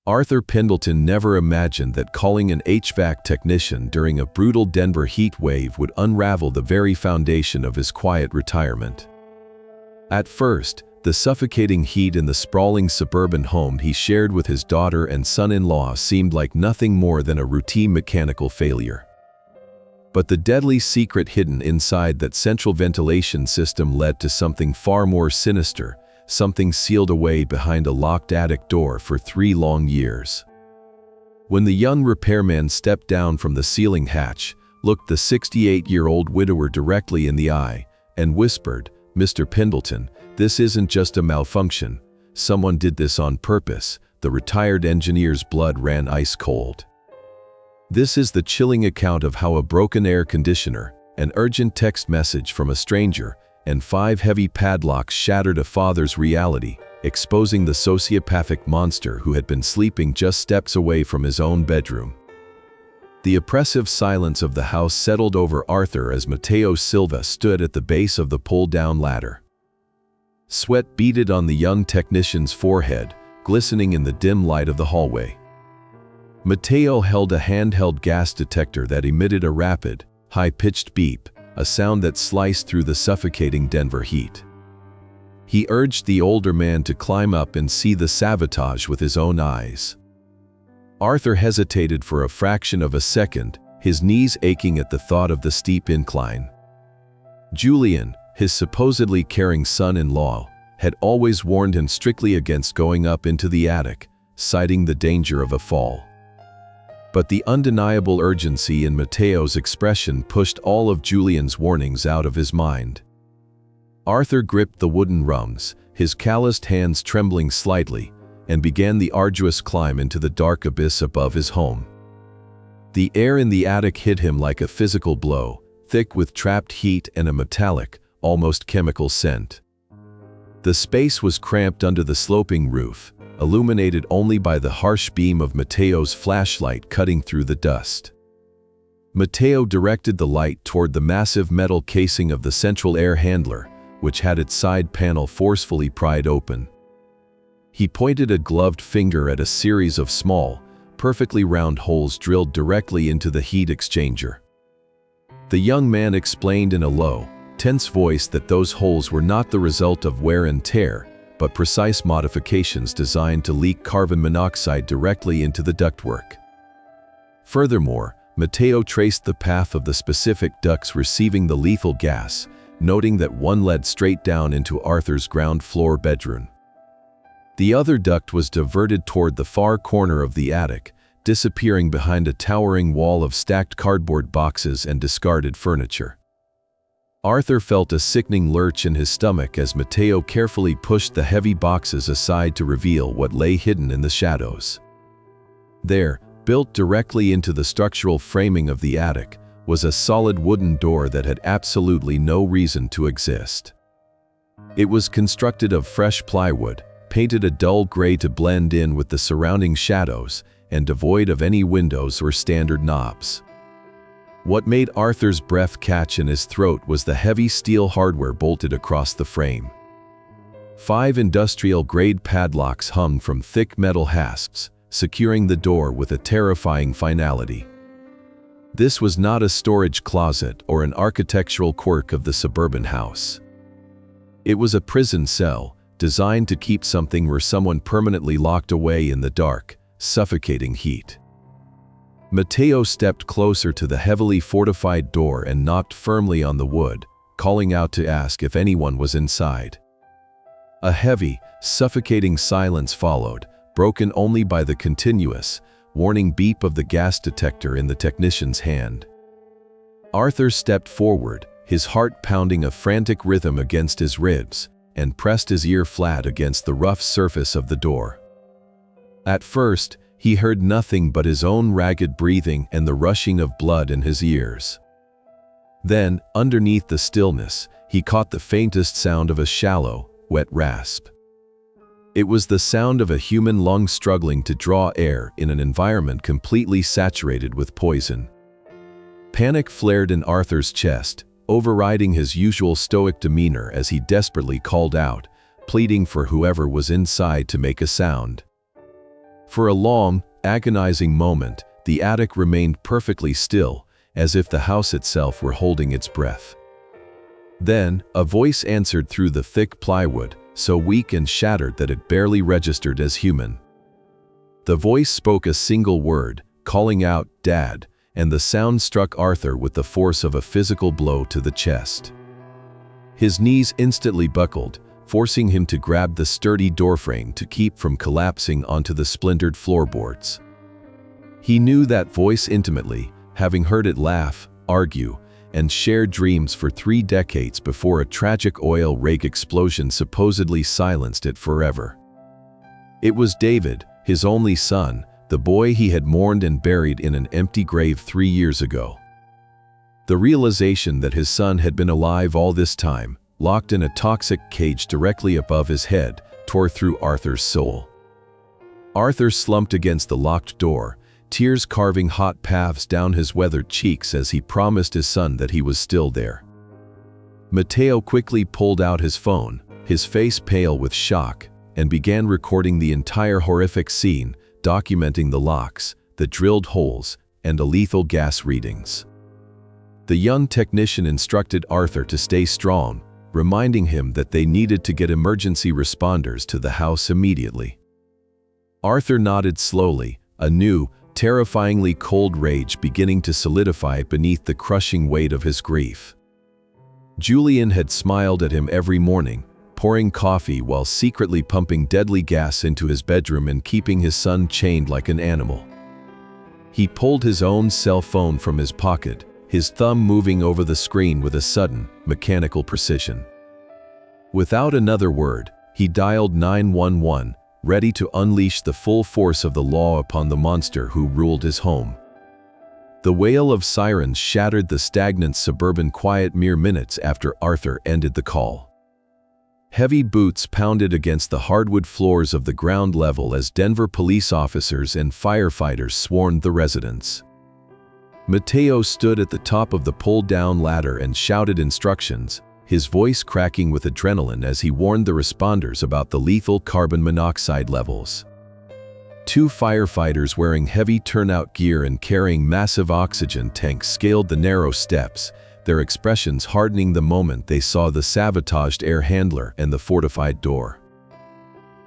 Arthur Pendleton never imagined that calling an HVAC technician during a brutal Denver heat wave would unravel the very foundation of his quiet retirement. At first, the suffocating heat in the sprawling suburban home he shared with his daughter and son-in-law seemed like nothing more than a routine mechanical failure. But the deadly secret hidden inside that central ventilation system led to something far more sinister, something sealed away behind a locked attic door for 3 long years. When the young repairman stepped down from the ceiling hatch, looked the 68-year-old widower directly in the eye, and whispered, "Mr. Pendleton, this isn't just a malfunction. Someone did this on purpose." The retired engineer's blood ran ice cold. This is the chilling account of how a broken air conditioner, an urgent text message from a stranger, and 5 heavy padlocks shattered a father's reality, exposing the sociopathic monster who had been sleeping just steps away from his own bedroom. The oppressive silence of the house settled over Arthur as Mateo Silva stood at the base of the pull-down ladder. Sweat beaded on the young technician's forehead, glistening in the dim light of the hallway. Mateo held a handheld gas detector that emitted a rapid, high-pitched beep, a sound that sliced through the suffocating Denver heat. He urged the older man to climb up and see the sabotage with his own eyes. Arthur hesitated for a fraction of a second, his knees aching at the thought of the steep incline. Julian, his supposedly caring son-in-law, had always warned him strictly against going up into the attic, citing the danger of a fall. But the undeniable urgency in Mateo's expression pushed all of Julian's warnings out of his mind. Arthur gripped the wooden rungs, his calloused hands trembling slightly, and began the arduous climb into the dark abyss above his home. The air in the attic hit him like a physical blow, thick with trapped heat and a metallic, almost chemical scent. The space was cramped under the sloping roof, illuminated only by the harsh beam of Mateo's flashlight cutting through the dust. Mateo directed the light toward the massive metal casing of the central air handler, which had its side panel forcefully pried open. He pointed a gloved finger at a series of small, perfectly round holes drilled directly into the heat exchanger. The young man explained in a low, tense voice that those holes were not the result of wear and tear, but precise modifications designed to leak carbon monoxide directly into the ductwork. Furthermore, Mateo traced the path of the specific ducts receiving the lethal gas, noting that one led straight down into Arthur's ground floor bedroom. The other duct was diverted toward the far corner of the attic, disappearing behind a towering wall of stacked cardboard boxes and discarded furniture. Arthur felt a sickening lurch in his stomach as Mateo carefully pushed the heavy boxes aside to reveal what lay hidden in the shadows. There, built directly into the structural framing of the attic, was a solid wooden door that had absolutely no reason to exist. It was constructed of fresh plywood, painted a dull gray to blend in with the surrounding shadows, and devoid of any windows or standard knobs. What made Arthur's breath catch in his throat was the heavy steel hardware bolted across the frame. 5 industrial-grade padlocks hung from thick metal hasps, securing the door with a terrifying finality. This was not a storage closet or an architectural quirk of the suburban house. It was a prison cell, designed to keep something or someone permanently locked away in the dark, suffocating heat. Mateo stepped closer to the heavily fortified door and knocked firmly on the wood, calling out to ask if anyone was inside. A heavy, suffocating silence followed, broken only by the continuous, warning beep of the gas detector in the technician's hand. Arthur stepped forward, his heart pounding a frantic rhythm against his ribs, and pressed his ear flat against the rough surface of the door. At first, he heard nothing but his own ragged breathing and the rushing of blood in his ears. Then, underneath the stillness, he caught the faintest sound of a shallow, wet rasp. It was the sound of a human lung struggling to draw air in an environment completely saturated with poison. Panic flared in Arthur's chest, overriding his usual stoic demeanor as he desperately called out, pleading for whoever was inside to make a sound. For a long, agonizing moment, the attic remained perfectly still, as if the house itself were holding its breath. Then, a voice answered through the thick plywood, so weak and shattered that it barely registered as human. The voice spoke a single word, calling out, "Dad," and the sound struck Arthur with the force of a physical blow to the chest. His knees instantly buckled, forcing him to grab the sturdy doorframe to keep from collapsing onto the splintered floorboards. He knew that voice intimately, having heard it laugh, argue, and share dreams for 3 decades before a tragic oil rig explosion supposedly silenced it forever. It was David, his only son, the boy he had mourned and buried in an empty grave 3 years ago. The realization that his son had been alive all this time, locked in a toxic cage directly above his head, tore through Arthur's soul. Arthur slumped against the locked door, tears carving hot paths down his weathered cheeks as he promised his son that he was still there. Mateo quickly pulled out his phone, his face pale with shock, and began recording the entire horrific scene, documenting the locks, the drilled holes, and the lethal gas readings. The young technician instructed Arthur to stay strong, reminding him that they needed to get emergency responders to the house immediately. Arthur nodded slowly, a new, terrifyingly cold rage beginning to solidify beneath the crushing weight of his grief. Julian had smiled at him every morning, pouring coffee while secretly pumping deadly gas into his bedroom and keeping his son chained like an animal. He pulled his own cell phone from his pocket, his thumb moving over the screen with a sudden, mechanical precision. Without another word, he dialed 911, ready to unleash the full force of the law upon the monster who ruled his home. The wail of sirens shattered the stagnant suburban quiet mere minutes after Arthur ended the call. Heavy boots pounded against the hardwood floors of the ground level as Denver police officers and firefighters swarmed the residence. Mateo stood at the top of the pulled-down ladder and shouted instructions, his voice cracking with adrenaline as he warned the responders about the lethal carbon monoxide levels. 2 firefighters wearing heavy turnout gear and carrying massive oxygen tanks scaled the narrow steps, their expressions hardening the moment they saw the sabotaged air handler and the fortified door.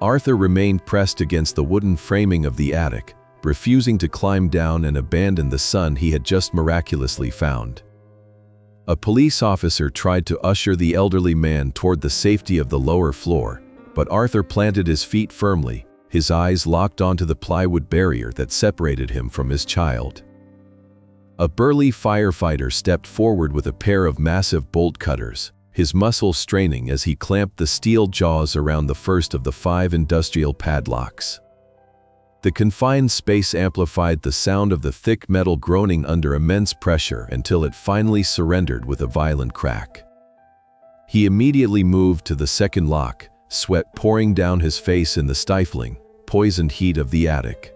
Arthur remained pressed against the wooden framing of the attic, refusing to climb down and abandon the son he had just miraculously found. A police officer tried to usher the elderly man toward the safety of the lower floor, but Arthur planted his feet firmly, his eyes locked onto the plywood barrier that separated him from his child. A burly firefighter stepped forward with a pair of massive bolt cutters, his muscles straining as he clamped the steel jaws around the first of the 5 industrial padlocks. The confined space amplified the sound of the thick metal groaning under immense pressure until it finally surrendered with a violent crack. He immediately moved to the second lock, sweat pouring down his face in the stifling, poisoned heat of the attic.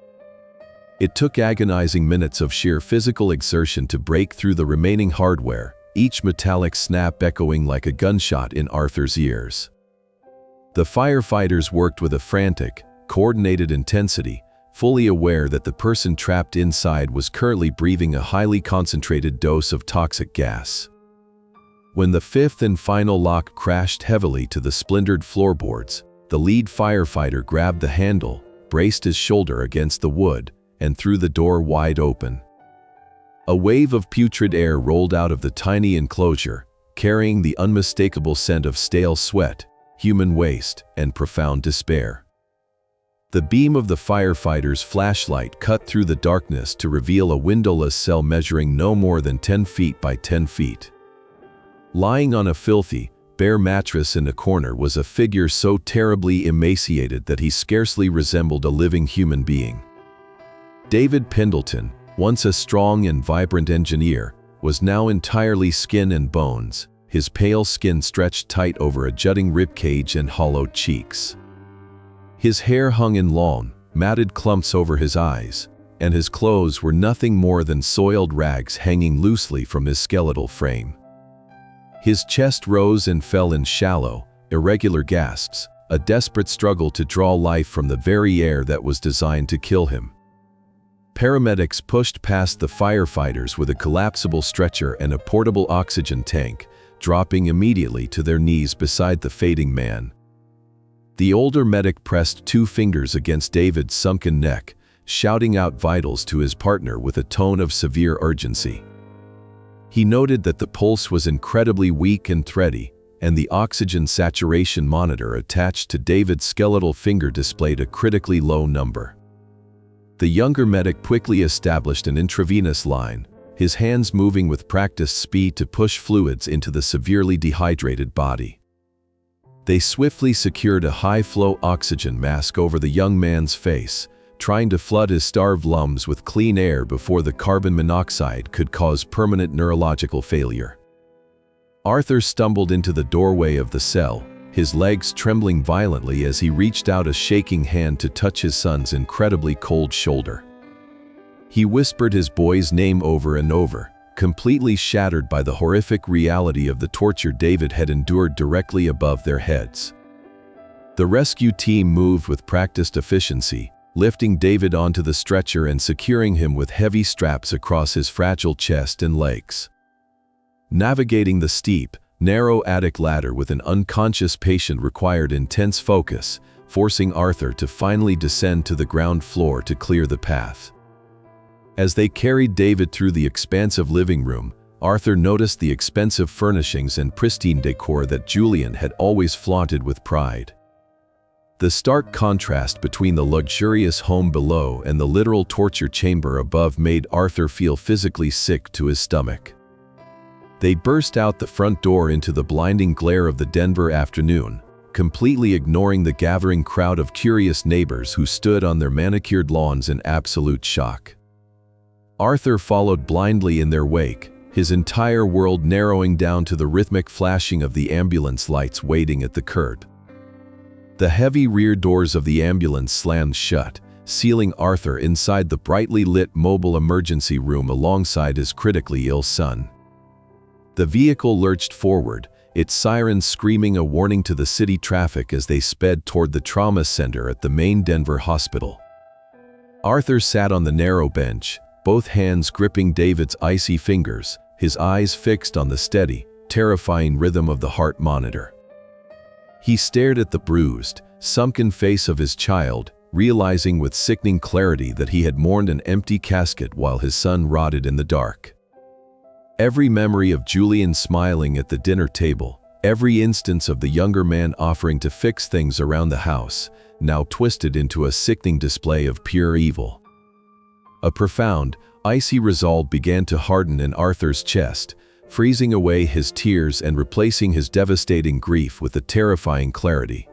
It took agonizing minutes of sheer physical exertion to break through the remaining hardware, each metallic snap echoing like a gunshot in Arthur's ears. The firefighters worked with a frantic, coordinated intensity, fully aware that the person trapped inside was currently breathing a highly concentrated dose of toxic gas. When the 5th and final lock crashed heavily to the splintered floorboards, the lead firefighter grabbed the handle, braced his shoulder against the wood, and threw the door wide open. A wave of putrid air rolled out of the tiny enclosure, carrying the unmistakable scent of stale sweat, human waste, and profound despair. The beam of the firefighter's flashlight cut through the darkness to reveal a windowless cell measuring no more than 10 feet by 10 feet. Lying on a filthy, bare mattress in a corner was a figure so terribly emaciated that he scarcely resembled a living human being. David Pendleton, once a strong and vibrant engineer, was now entirely skin and bones, his pale skin stretched tight over a jutting ribcage and hollowed cheeks. His hair hung in long, matted clumps over his eyes, and his clothes were nothing more than soiled rags hanging loosely from his skeletal frame. His chest rose and fell in shallow, irregular gasps, a desperate struggle to draw life from the very air that was designed to kill him. Paramedics pushed past the firefighters with a collapsible stretcher and a portable oxygen tank, dropping immediately to their knees beside the fading man. The older medic pressed 2 fingers against David's sunken neck, shouting out vitals to his partner with a tone of severe urgency. He noted that the pulse was incredibly weak and thready, and the oxygen saturation monitor attached to David's skeletal finger displayed a critically low number. The younger medic quickly established an intravenous line, his hands moving with practiced speed to push fluids into the severely dehydrated body. They swiftly secured a high-flow oxygen mask over the young man's face, trying to flood his starved lungs with clean air before the carbon monoxide could cause permanent neurological failure. Arthur stumbled into the doorway of the cell, his legs trembling violently as he reached out a shaking hand to touch his son's incredibly cold shoulder. He whispered his boy's name over and over, completely shattered by the horrific reality of the torture David had endured directly above their heads. The rescue team moved with practiced efficiency, lifting David onto the stretcher and securing him with heavy straps across his fragile chest and legs. Navigating the steep, narrow attic ladder with an unconscious patient required intense focus, forcing Arthur to finally descend to the ground floor to clear the path. As they carried David through the expansive living room, Arthur noticed the expensive furnishings and pristine decor that Julian had always flaunted with pride. The stark contrast between the luxurious home below and the literal torture chamber above made Arthur feel physically sick to his stomach. They burst out the front door into the blinding glare of the Denver afternoon, completely ignoring the gathering crowd of curious neighbors who stood on their manicured lawns in absolute shock. Arthur followed blindly in their wake, his entire world narrowing down to the rhythmic flashing of the ambulance lights waiting at the curb. The heavy rear doors of the ambulance slammed shut, sealing Arthur inside the brightly lit mobile emergency room alongside his critically ill son. The vehicle lurched forward, its sirens screaming a warning to the city traffic as they sped toward the trauma center at the main Denver hospital. Arthur sat on the narrow bench, both hands gripping David's icy fingers, his eyes fixed on the steady, terrifying rhythm of the heart monitor. He stared at the bruised, sunken face of his child, realizing with sickening clarity that he had mourned an empty casket while his son rotted in the dark. Every memory of Julian smiling at the dinner table, every instance of the younger man offering to fix things around the house, now twisted into a sickening display of pure evil. A profound, icy resolve began to harden in Arthur's chest, freezing away his tears and replacing his devastating grief with a terrifying clarity.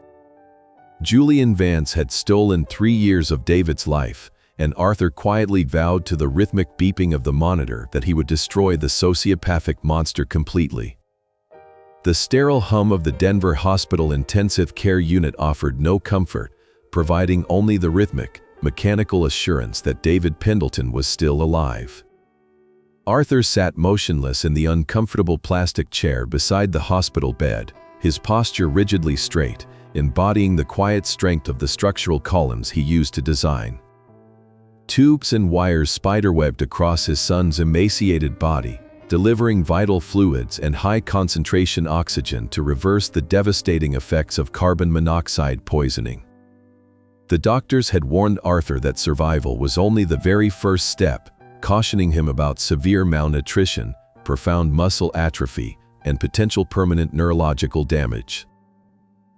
Julian Vance had stolen 3 years of David's life, and Arthur quietly vowed to the rhythmic beeping of the monitor that he would destroy the sociopathic monster completely. The sterile hum of the Denver Hospital Intensive Care Unit offered no comfort, providing only the rhythmic, mechanical assurance that David Pendleton was still alive. Arthur sat motionless in the uncomfortable plastic chair beside the hospital bed, his posture rigidly straight, embodying the quiet strength of the structural columns he used to design. Tubes and wires spiderwebbed across his son's emaciated body, delivering vital fluids and high-concentration oxygen to reverse the devastating effects of carbon monoxide poisoning. The doctors had warned Arthur that survival was only the very first step, cautioning him about severe malnutrition, profound muscle atrophy, and potential permanent neurological damage.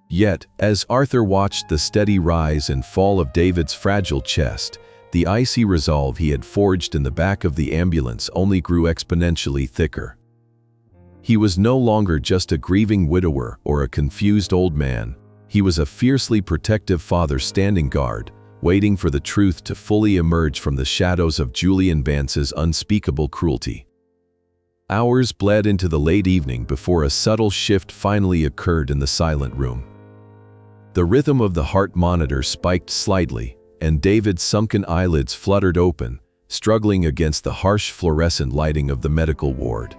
Yet, as Arthur watched the steady rise and fall of David's fragile chest, the icy resolve he had forged in the back of the ambulance only grew exponentially thicker. He was no longer just a grieving widower or a confused old man. He was a fiercely protective father standing guard, waiting for the truth to fully emerge from the shadows of Julian Vance's unspeakable cruelty. Hours bled into the late evening before a subtle shift finally occurred in the silent room. The rhythm of the heart monitor spiked slightly, and David's sunken eyelids fluttered open, struggling against the harsh fluorescent lighting of the medical ward.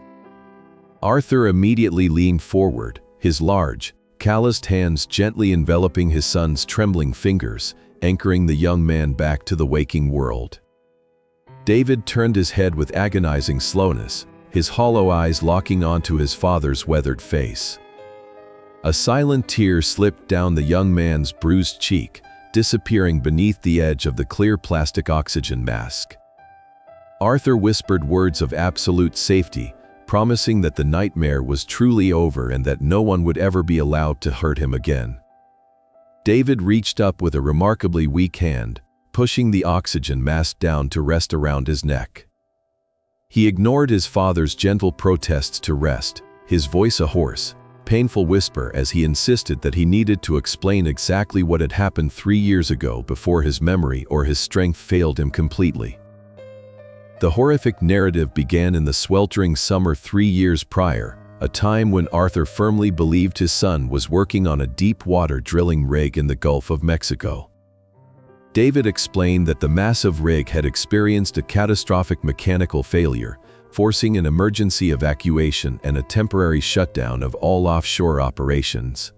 Arthur immediately leaned forward, his large, calloused hands gently enveloping his son's trembling fingers, anchoring the young man back to the waking world. David turned his head with agonizing slowness, his hollow eyes locking onto his father's weathered face. A silent tear slipped down the young man's bruised cheek, disappearing beneath the edge of the clear plastic oxygen mask. Arthur whispered words of absolute safety, promising that the nightmare was truly over and that no one would ever be allowed to hurt him again. David reached up with a remarkably weak hand, pushing the oxygen mask down to rest around his neck. He ignored his father's gentle protests to rest, his voice a hoarse, painful whisper as he insisted that he needed to explain exactly what had happened 3 years ago before his memory or his strength failed him completely. The horrific narrative began in the sweltering summer 3 years prior, a time when Arthur firmly believed his son was working on a deep-water drilling rig in the Gulf of Mexico. David explained that the massive rig had experienced a catastrophic mechanical failure, forcing an emergency evacuation and a temporary shutdown of all offshore operations.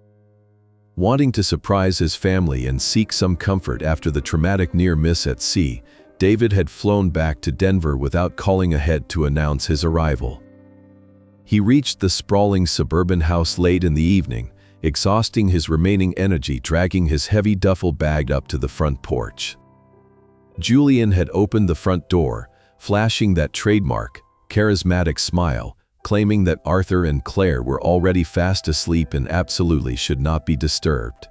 Wanting to surprise his family and seek some comfort after the traumatic near miss at sea, David had flown back to Denver without calling ahead to announce his arrival. He reached the sprawling suburban house late in the evening, exhausting his remaining energy dragging his heavy duffel bag up to the front porch. Julian had opened the front door, flashing that trademark, charismatic smile, claiming that Arthur and Claire were already fast asleep and absolutely should not be disturbed.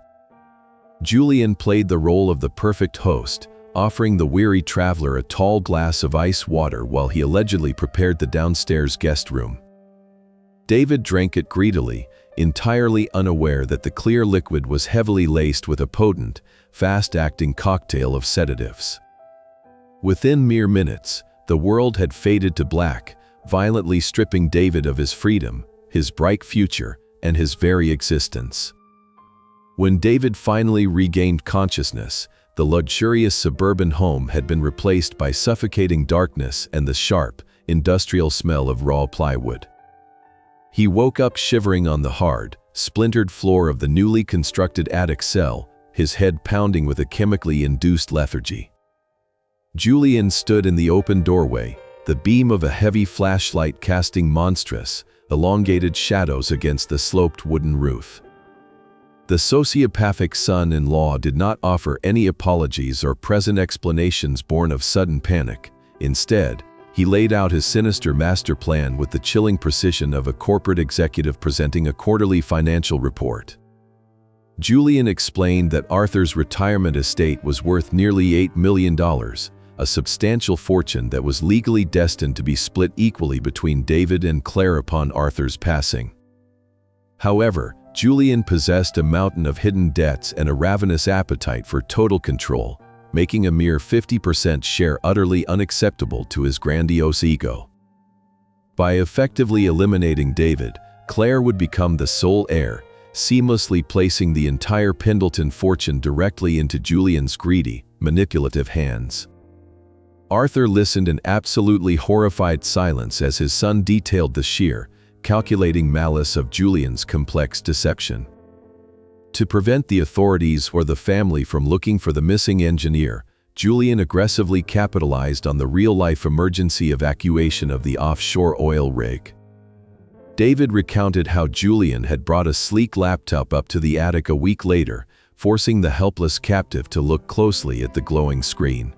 Julian played the role of the perfect host, offering the weary traveler a tall glass of ice water while he allegedly prepared the downstairs guest room. David drank it greedily, entirely unaware that the clear liquid was heavily laced with a potent, fast-acting cocktail of sedatives. Within mere minutes, the world had faded to black, violently stripping David of his freedom, his bright future, and his very existence. When David finally regained consciousness, the luxurious suburban home had been replaced by suffocating darkness and the sharp, industrial smell of raw plywood. He woke up shivering on the hard, splintered floor of the newly constructed attic cell, his head pounding with a chemically induced lethargy. Julian stood in the open doorway, the beam of a heavy flashlight casting monstrous, elongated shadows against the sloped wooden roof. The sociopathic son-in-law did not offer any apologies or present explanations born of sudden panic. Instead, he laid out his sinister master plan with the chilling precision of a corporate executive presenting a quarterly financial report. Julian explained that Arthur's retirement estate was worth nearly $8 million, a substantial fortune that was legally destined to be split equally between David and Claire upon Arthur's passing. However, Julian possessed a mountain of hidden debts and a ravenous appetite for total control, making a mere 50% share utterly unacceptable to his grandiose ego. By effectively eliminating David, Claire would become the sole heir, seamlessly placing the entire Pendleton fortune directly into Julian's greedy, manipulative hands. Arthur listened in absolutely horrified silence as his son detailed the sheer, calculating malice of Julian's complex deception. To prevent the authorities or the family from looking for the missing engineer, Julian aggressively capitalized on the real-life emergency evacuation of the offshore oil rig. David recounted how Julian had brought a sleek laptop up to the attic a week later, forcing the helpless captive to look closely at the glowing screen.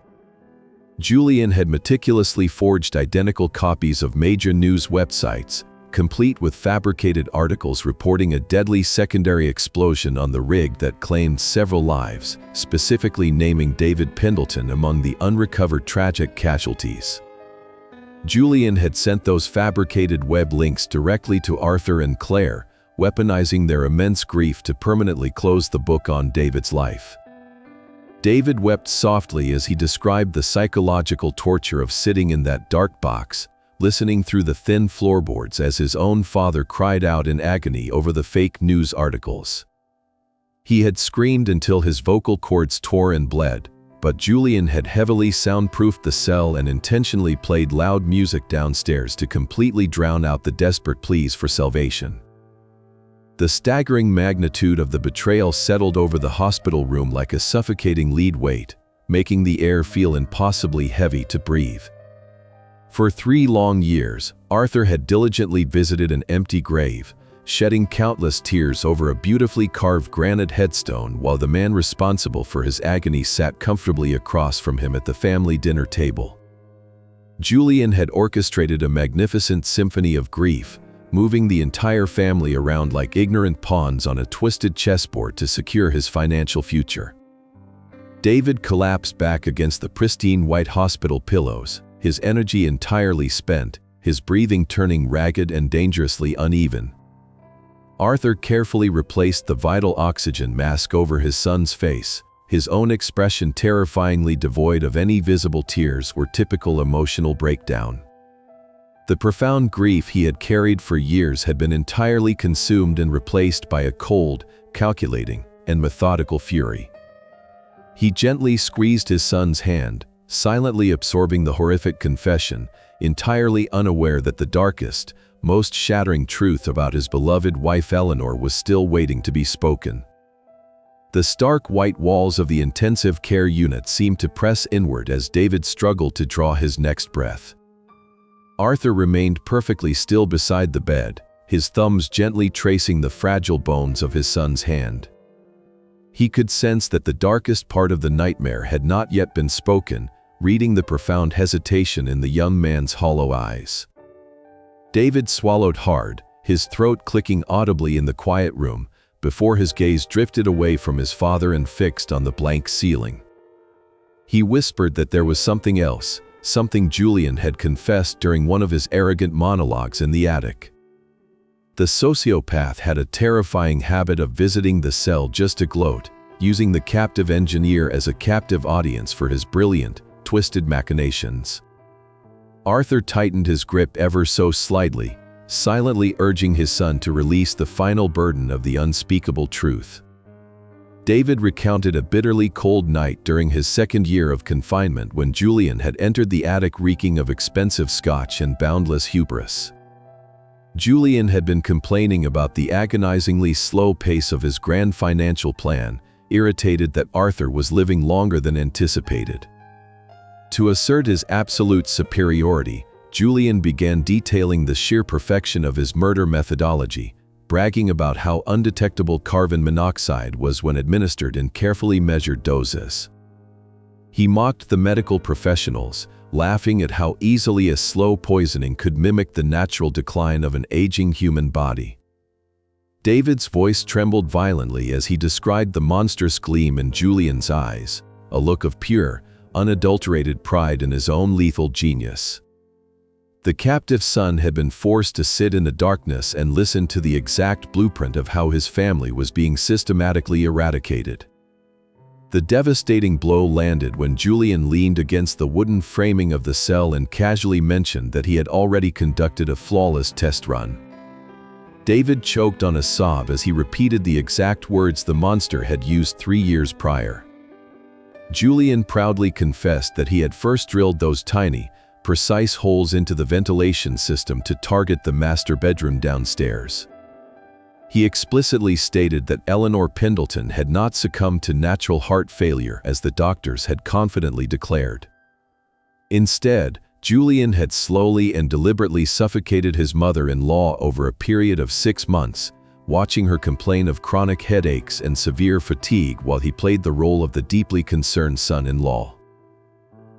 Julian had meticulously forged identical copies of major news websites, complete with fabricated articles reporting a deadly secondary explosion on the rig that claimed several lives, specifically naming David Pendleton among the unrecovered tragic casualties. Julian had sent those fabricated web links directly to Arthur and Claire, weaponizing their immense grief to permanently close the book on David's life. David wept softly as he described the psychological torture of sitting in that dark box, listening through the thin floorboards as his own father cried out in agony over the fake news articles. He had screamed until his vocal cords tore and bled, but Julian had heavily soundproofed the cell and intentionally played loud music downstairs to completely drown out the desperate pleas for salvation. The staggering magnitude of the betrayal settled over the hospital room like a suffocating lead weight, making the air feel impossibly heavy to breathe. For 3 long years, Arthur had diligently visited an empty grave, shedding countless tears over a beautifully carved granite headstone while the man responsible for his agony sat comfortably across from him at the family dinner table. Julian had orchestrated a magnificent symphony of grief, moving the entire family around like ignorant pawns on a twisted chessboard to secure his financial future. David collapsed back against the pristine white hospital pillows, his energy entirely spent, his breathing turning ragged and dangerously uneven. Arthur carefully replaced the vital oxygen mask over his son's face, his own expression terrifyingly devoid of any visible tears or typical emotional breakdown. The profound grief he had carried for years had been entirely consumed and replaced by a cold, calculating, and methodical fury. He gently squeezed his son's hand, silently absorbing the horrific confession, entirely unaware that the darkest, most shattering truth about his beloved wife Eleanor was still waiting to be spoken. The stark white walls of the intensive care unit seemed to press inward as David struggled to draw his next breath. Arthur remained perfectly still beside the bed, his thumbs gently tracing the fragile bones of his son's hand. He could sense that the darkest part of the nightmare had not yet been spoken, reading the profound hesitation in the young man's hollow eyes. David swallowed hard, his throat clicking audibly in the quiet room, before his gaze drifted away from his father and fixed on the blank ceiling. He whispered that there was something else, something Julian had confessed during one of his arrogant monologues in the attic. The sociopath had a terrifying habit of visiting the cell just to gloat, using the captive engineer as a captive audience for his brilliant, twisted machinations. Arthur tightened his grip ever so slightly, silently urging his son to release the final burden of the unspeakable truth. David recounted a bitterly cold night during his 2nd year of confinement when Julian had entered the attic reeking of expensive scotch and boundless hubris. Julian had been complaining about the agonizingly slow pace of his grand financial plan, irritated that Arthur was living longer than anticipated. To assert his absolute superiority, Julian began detailing the sheer perfection of his murder methodology, bragging about how undetectable carbon monoxide was when administered in carefully measured doses. He mocked the medical professionals, laughing at how easily a slow poisoning could mimic the natural decline of an aging human body. David's voice trembled violently as he described the monstrous gleam in Julian's eyes, a look of pure, unadulterated pride in his own lethal genius. The captive son had been forced to sit in the darkness and listen to the exact blueprint of how his family was being systematically eradicated. The devastating blow landed when Julian leaned against the wooden framing of the cell and casually mentioned that he had already conducted a flawless test run. David choked on a sob as he repeated the exact words the monster had used 3 years prior. Julian proudly confessed that he had first drilled those tiny, precise holes into the ventilation system to target the master bedroom downstairs. He explicitly stated that Eleanor Pendleton had not succumbed to natural heart failure as the doctors had confidently declared. Instead, Julian had slowly and deliberately suffocated his mother-in-law over a period of 6 months, watching her complain of chronic headaches and severe fatigue while he played the role of the deeply concerned son-in-law.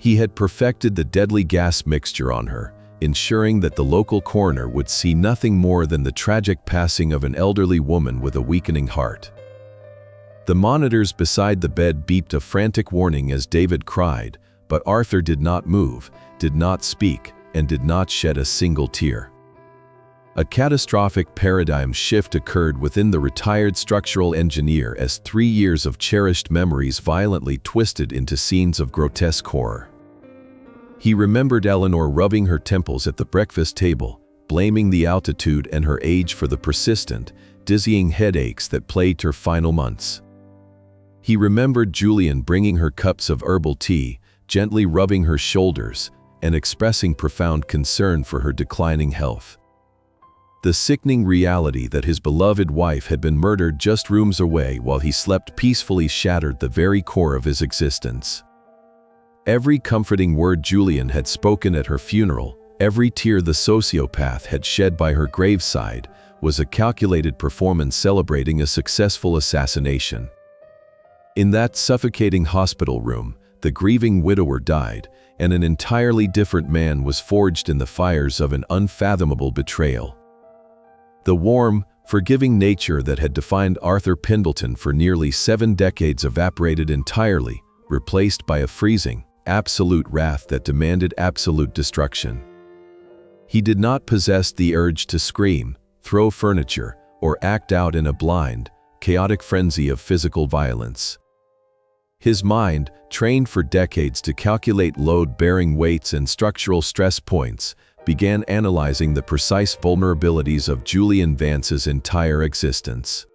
He had perfected the deadly gas mixture on her, ensuring that the local coroner would see nothing more than the tragic passing of an elderly woman with a weakening heart. The monitors beside the bed beeped a frantic warning as David cried, but Arthur did not move, did not speak, and did not shed a single tear. A catastrophic paradigm shift occurred within the retired structural engineer as 3 years of cherished memories violently twisted into scenes of grotesque horror. He remembered Eleanor rubbing her temples at the breakfast table, blaming the altitude and her age for the persistent, dizzying headaches that plagued her final months. He remembered Julian bringing her cups of herbal tea, gently rubbing her shoulders, and expressing profound concern for her declining health. The sickening reality that his beloved wife had been murdered just rooms away while he slept peacefully shattered the very core of his existence. Every comforting word Julian had spoken at her funeral, every tear the sociopath had shed by her graveside, was a calculated performance celebrating a successful assassination. In that suffocating hospital room, the grieving widower died, and an entirely different man was forged in the fires of an unfathomable betrayal. The warm, forgiving nature that had defined Arthur Pendleton for nearly 7 decades evaporated entirely, replaced by a freezing, absolute wrath that demanded absolute destruction. He did not possess the urge to scream, throw furniture, or act out in a blind, chaotic frenzy of physical violence. His mind, trained for decades to calculate load-bearing weights and structural stress points, began analyzing the precise vulnerabilities of Julian Vance's entire existence.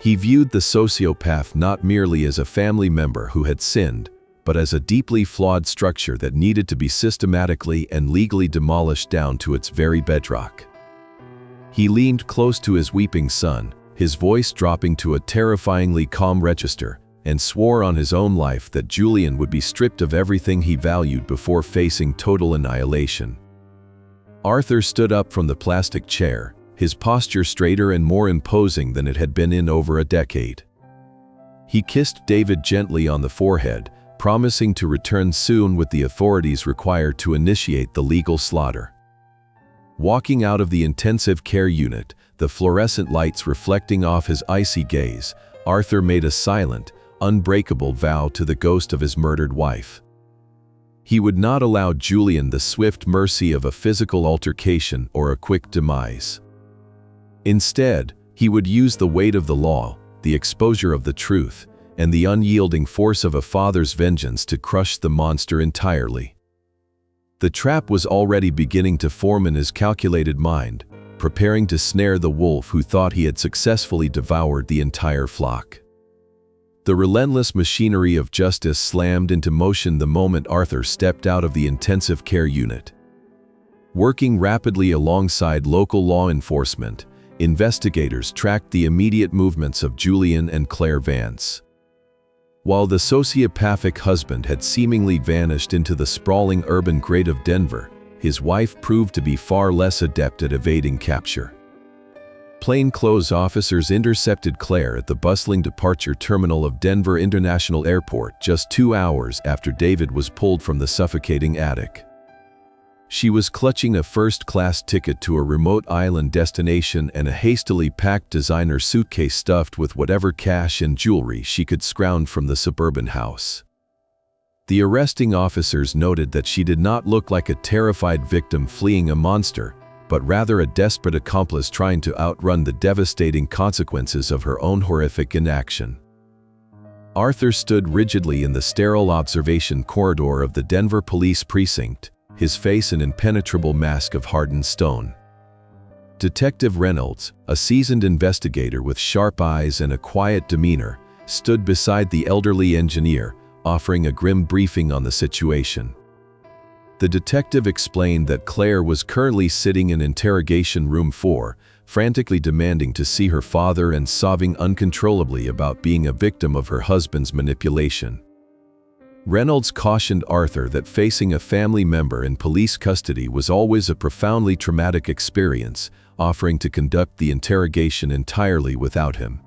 He viewed the sociopath not merely as a family member who had sinned, but as a deeply flawed structure that needed to be systematically and legally demolished down to its very bedrock. He leaned close to his weeping son, his voice dropping to a terrifyingly calm register, and swore on his own life that Julian would be stripped of everything he valued before facing total annihilation. Arthur stood up from the plastic chair, his posture straighter and more imposing than it had been in over a decade. He kissed David gently on the forehead, promising to return soon with the authorities required to initiate the legal slaughter. Walking out of the intensive care unit, the fluorescent lights reflecting off his icy gaze, Arthur made a silent, unbreakable vow to the ghost of his murdered wife. He would not allow Julian the swift mercy of a physical altercation or a quick demise. Instead, he would use the weight of the law, the exposure of the truth, and the unyielding force of a father's vengeance to crush the monster entirely. The trap was already beginning to form in his calculated mind, preparing to snare the wolf who thought he had successfully devoured the entire flock. The relentless machinery of justice slammed into motion the moment Arthur stepped out of the intensive care unit. Working rapidly alongside local law enforcement, investigators tracked the immediate movements of Julian and Claire Vance. While the sociopathic husband had seemingly vanished into the sprawling urban grid of Denver, his wife proved to be far less adept at evading capture. Plainclothes officers intercepted Claire at the bustling departure terminal of Denver International Airport just 2 hours after David was pulled from the suffocating attic. She was clutching a first-class ticket to a remote island destination and a hastily packed designer suitcase stuffed with whatever cash and jewelry she could scrounge from the suburban house. The arresting officers noted that she did not look like a terrified victim fleeing a monster, but rather a desperate accomplice trying to outrun the devastating consequences of her own horrific inaction. Arthur stood rigidly in the sterile observation corridor of the Denver police precinct, his face an impenetrable mask of hardened stone. Detective Reynolds, a seasoned investigator with sharp eyes and a quiet demeanor, stood beside the elderly engineer, offering a grim briefing on the situation. The detective explained that Claire was currently sitting in interrogation room 4, frantically demanding to see her father and sobbing uncontrollably about being a victim of her husband's manipulation. Reynolds cautioned Arthur that facing a family member in police custody was always a profoundly traumatic experience, offering to conduct the interrogation entirely without him.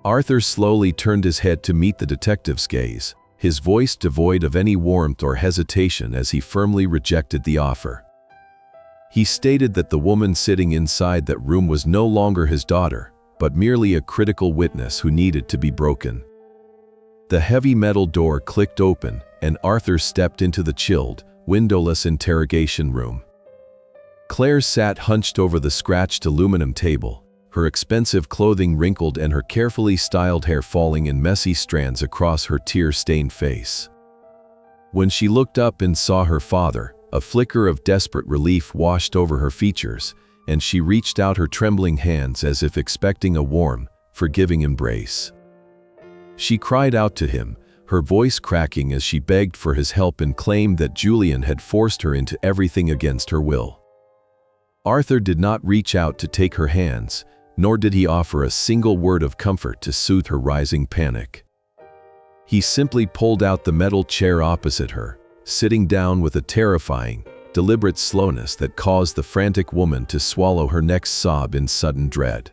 Arthur slowly turned his head to meet the detective's gaze, his voice devoid of any warmth or hesitation as he firmly rejected the offer. He stated that the woman sitting inside that room was no longer his daughter, but merely a critical witness who needed to be broken. The heavy metal door clicked open, and Arthur stepped into the chilled, windowless interrogation room. Claire sat hunched over the scratched aluminum table, her expensive clothing wrinkled and her carefully styled hair falling in messy strands across her tear-stained face. When she looked up and saw her father, a flicker of desperate relief washed over her features, and she reached out her trembling hands as if expecting a warm, forgiving embrace. She cried out to him, her voice cracking as she begged for his help and claimed that Julian had forced her into everything against her will. Arthur did not reach out to take her hands, nor did he offer a single word of comfort to soothe her rising panic. He simply pulled out the metal chair opposite her, sitting down with a terrifying, deliberate slowness that caused the frantic woman to swallow her next sob in sudden dread.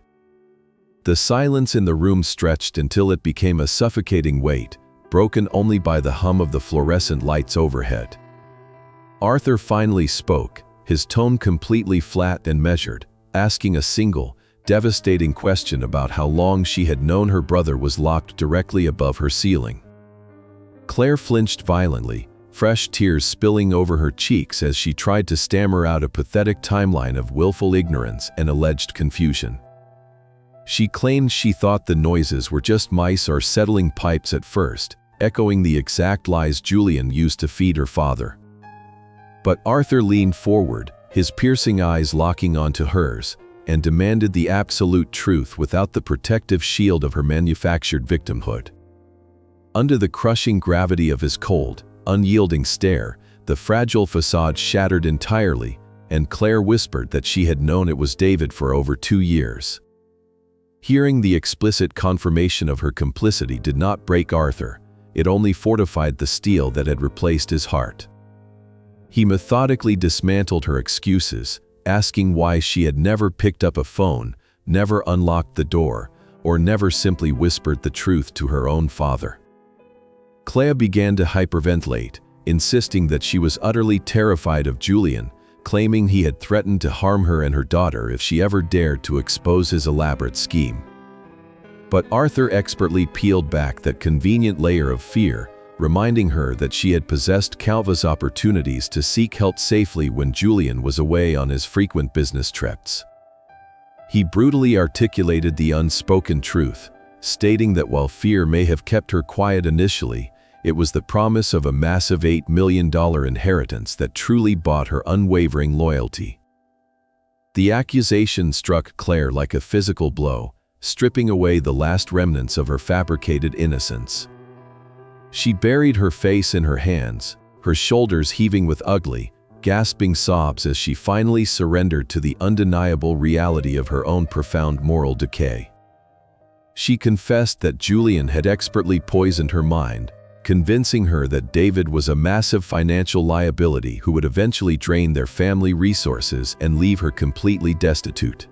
The silence in the room stretched until it became a suffocating weight, broken only by the hum of the fluorescent lights overhead. Arthur finally spoke, his tone completely flat and measured, asking a single, devastating question about how long she had known her brother was locked directly above her ceiling. Claire flinched violently, fresh tears spilling over her cheeks as she tried to stammer out a pathetic timeline of willful ignorance and alleged confusion. She claimed she thought the noises were just mice or settling pipes at first, echoing the exact lies Julian used to feed her father. But Arthur leaned forward, his piercing eyes locking onto hers, and demanded the absolute truth without the protective shield of her manufactured victimhood. Under the crushing gravity of his cold, unyielding stare, the fragile facade shattered entirely, and Claire whispered that she had known it was David for over 2 years. Hearing the explicit confirmation of her complicity did not break Arthur, it only fortified the steel that had replaced his heart. He methodically dismantled her excuses, asking why she had never picked up a phone, never unlocked the door, or never simply whispered the truth to her own father. Claire began to hyperventilate, insisting that she was utterly terrified of Julian, claiming he had threatened to harm her and her daughter if she ever dared to expose his elaborate scheme. But Arthur expertly peeled back that convenient layer of fear, reminding her that she had possessed countless opportunities to seek help safely when Julian was away on his frequent business trips. He brutally articulated the unspoken truth, stating that while fear may have kept her quiet initially, it was the promise of a massive $8 million inheritance that truly bought her unwavering loyalty. The accusation struck Claire like a physical blow, stripping away the last remnants of her fabricated innocence. She buried her face in her hands, her shoulders heaving with ugly, gasping sobs as she finally surrendered to the undeniable reality of her own profound moral decay. She confessed that Julian had expertly poisoned her mind, convincing her that David was a massive financial liability who would eventually drain their family resources and leave her completely destitute.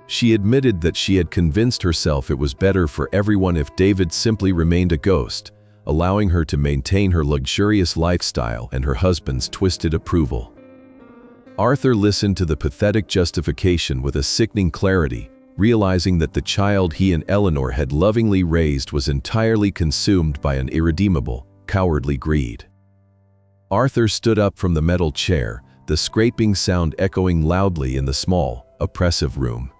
She admitted that she had convinced herself it was better for everyone if David simply remained a ghost, allowing her to maintain her luxurious lifestyle and her husband's twisted approval. Arthur listened to the pathetic justification with a sickening clarity, realizing that the child he and Eleanor had lovingly raised was entirely consumed by an irredeemable, cowardly greed. Arthur stood up from the metal chair, the scraping sound echoing loudly in the small, oppressive room.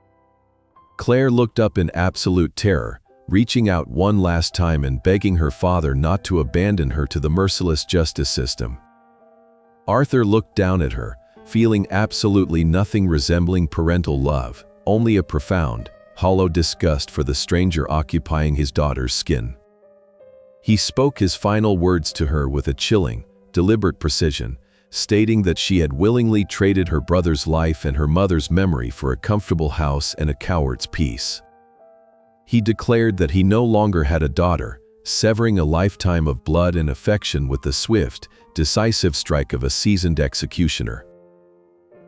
Claire looked up in absolute terror, reaching out one last time and begging her father not to abandon her to the merciless justice system. Arthur looked down at her, feeling absolutely nothing resembling parental love, only a profound, hollow disgust for the stranger occupying his daughter's skin. He spoke his final words to her with a chilling, deliberate precision, stating that she had willingly traded her brother's life and her mother's memory for a comfortable house and a coward's peace. He declared that he no longer had a daughter, severing a lifetime of blood and affection with the swift, decisive strike of a seasoned executioner.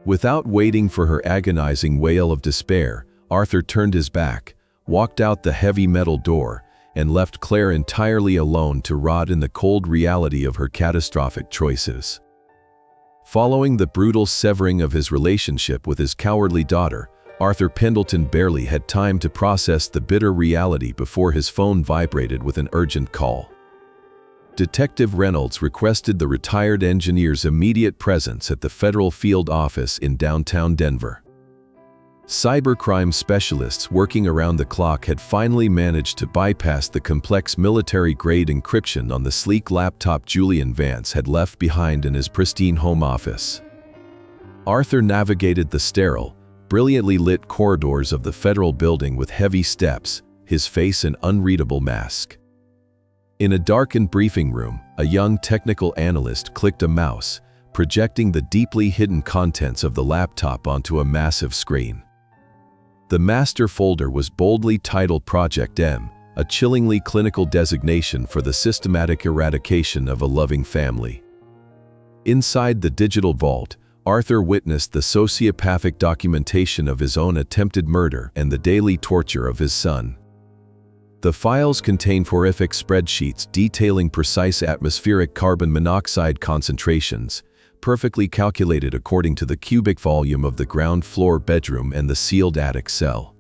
Without waiting for her agonizing wail of despair, Arthur turned his back, walked out the heavy metal door, and left Claire entirely alone to rot in the cold reality of her catastrophic choices. Following the brutal severing of his relationship with his cowardly daughter, Arthur Pendleton barely had time to process the bitter reality before his phone vibrated with an urgent call. Detective Reynolds requested the retired engineer's immediate presence at the federal field office in downtown Denver. Cybercrime specialists working around the clock had finally managed to bypass the complex military-grade encryption on the sleek laptop Julian Vance had left behind in his pristine home office. Arthur navigated the sterile, brilliantly lit corridors of the federal building with heavy steps, his face an unreadable mask. In a darkened briefing room, a young technical analyst clicked a mouse, projecting the deeply hidden contents of the laptop onto a massive screen. The master folder was boldly titled Project M, a chillingly clinical designation for the systematic eradication of a loving family. Inside the digital vault, Arthur witnessed the sociopathic documentation of his own attempted murder and the daily torture of his son. The files contained horrific spreadsheets detailing precise atmospheric carbon monoxide concentrations, perfectly calculated according to the cubic volume of the ground floor bedroom and the sealed attic cell.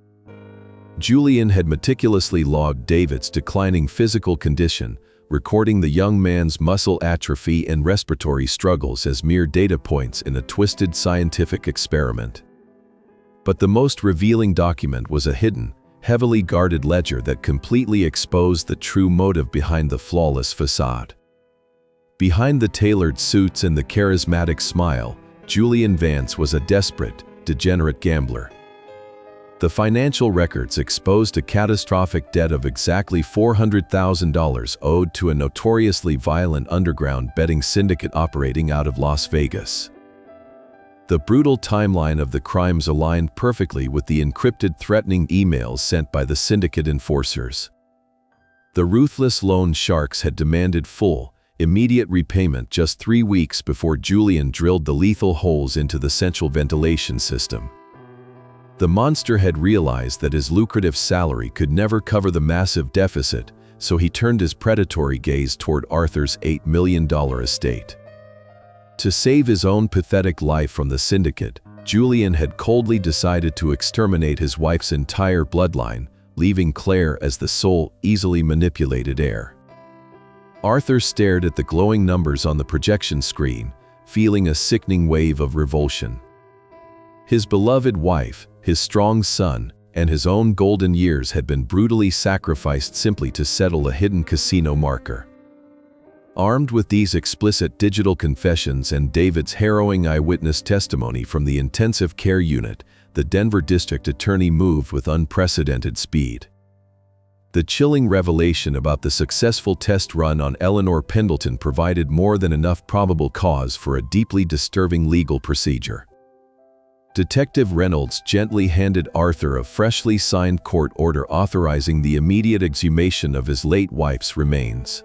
Julian had meticulously logged David's declining physical condition, recording the young man's muscle atrophy and respiratory struggles as mere data points in a twisted scientific experiment. But the most revealing document was a hidden, heavily guarded ledger that completely exposed the true motive behind the flawless facade. Behind the tailored suits and the charismatic smile, Julian Vance was a desperate, degenerate gambler. The financial records exposed a catastrophic debt of exactly $400,000 owed to a notoriously violent underground betting syndicate operating out of Las Vegas. The brutal timeline of the crimes aligned perfectly with the encrypted threatening emails sent by the syndicate enforcers. The ruthless loan sharks had demanded full, immediate repayment just 3 weeks before Julian drilled the lethal holes into the central ventilation system. The monster had realized that his lucrative salary could never cover the massive deficit, so he turned his predatory gaze toward Arthur's $8 million estate. To save his own pathetic life from the syndicate, Julian had coldly decided to exterminate his wife's entire bloodline, leaving Claire as the sole, easily manipulated heir. Arthur stared at the glowing numbers on the projection screen, feeling a sickening wave of revulsion. His beloved wife, his strong son, and his own golden years had been brutally sacrificed simply to settle a hidden casino marker. Armed with these explicit digital confessions and David's harrowing eyewitness testimony from the intensive care unit, the Denver district attorney moved with unprecedented speed. The chilling revelation about the successful test run on Eleanor Pendleton provided more than enough probable cause for a deeply disturbing legal procedure. Detective Reynolds gently handed Arthur a freshly signed court order authorizing the immediate exhumation of his late wife's remains.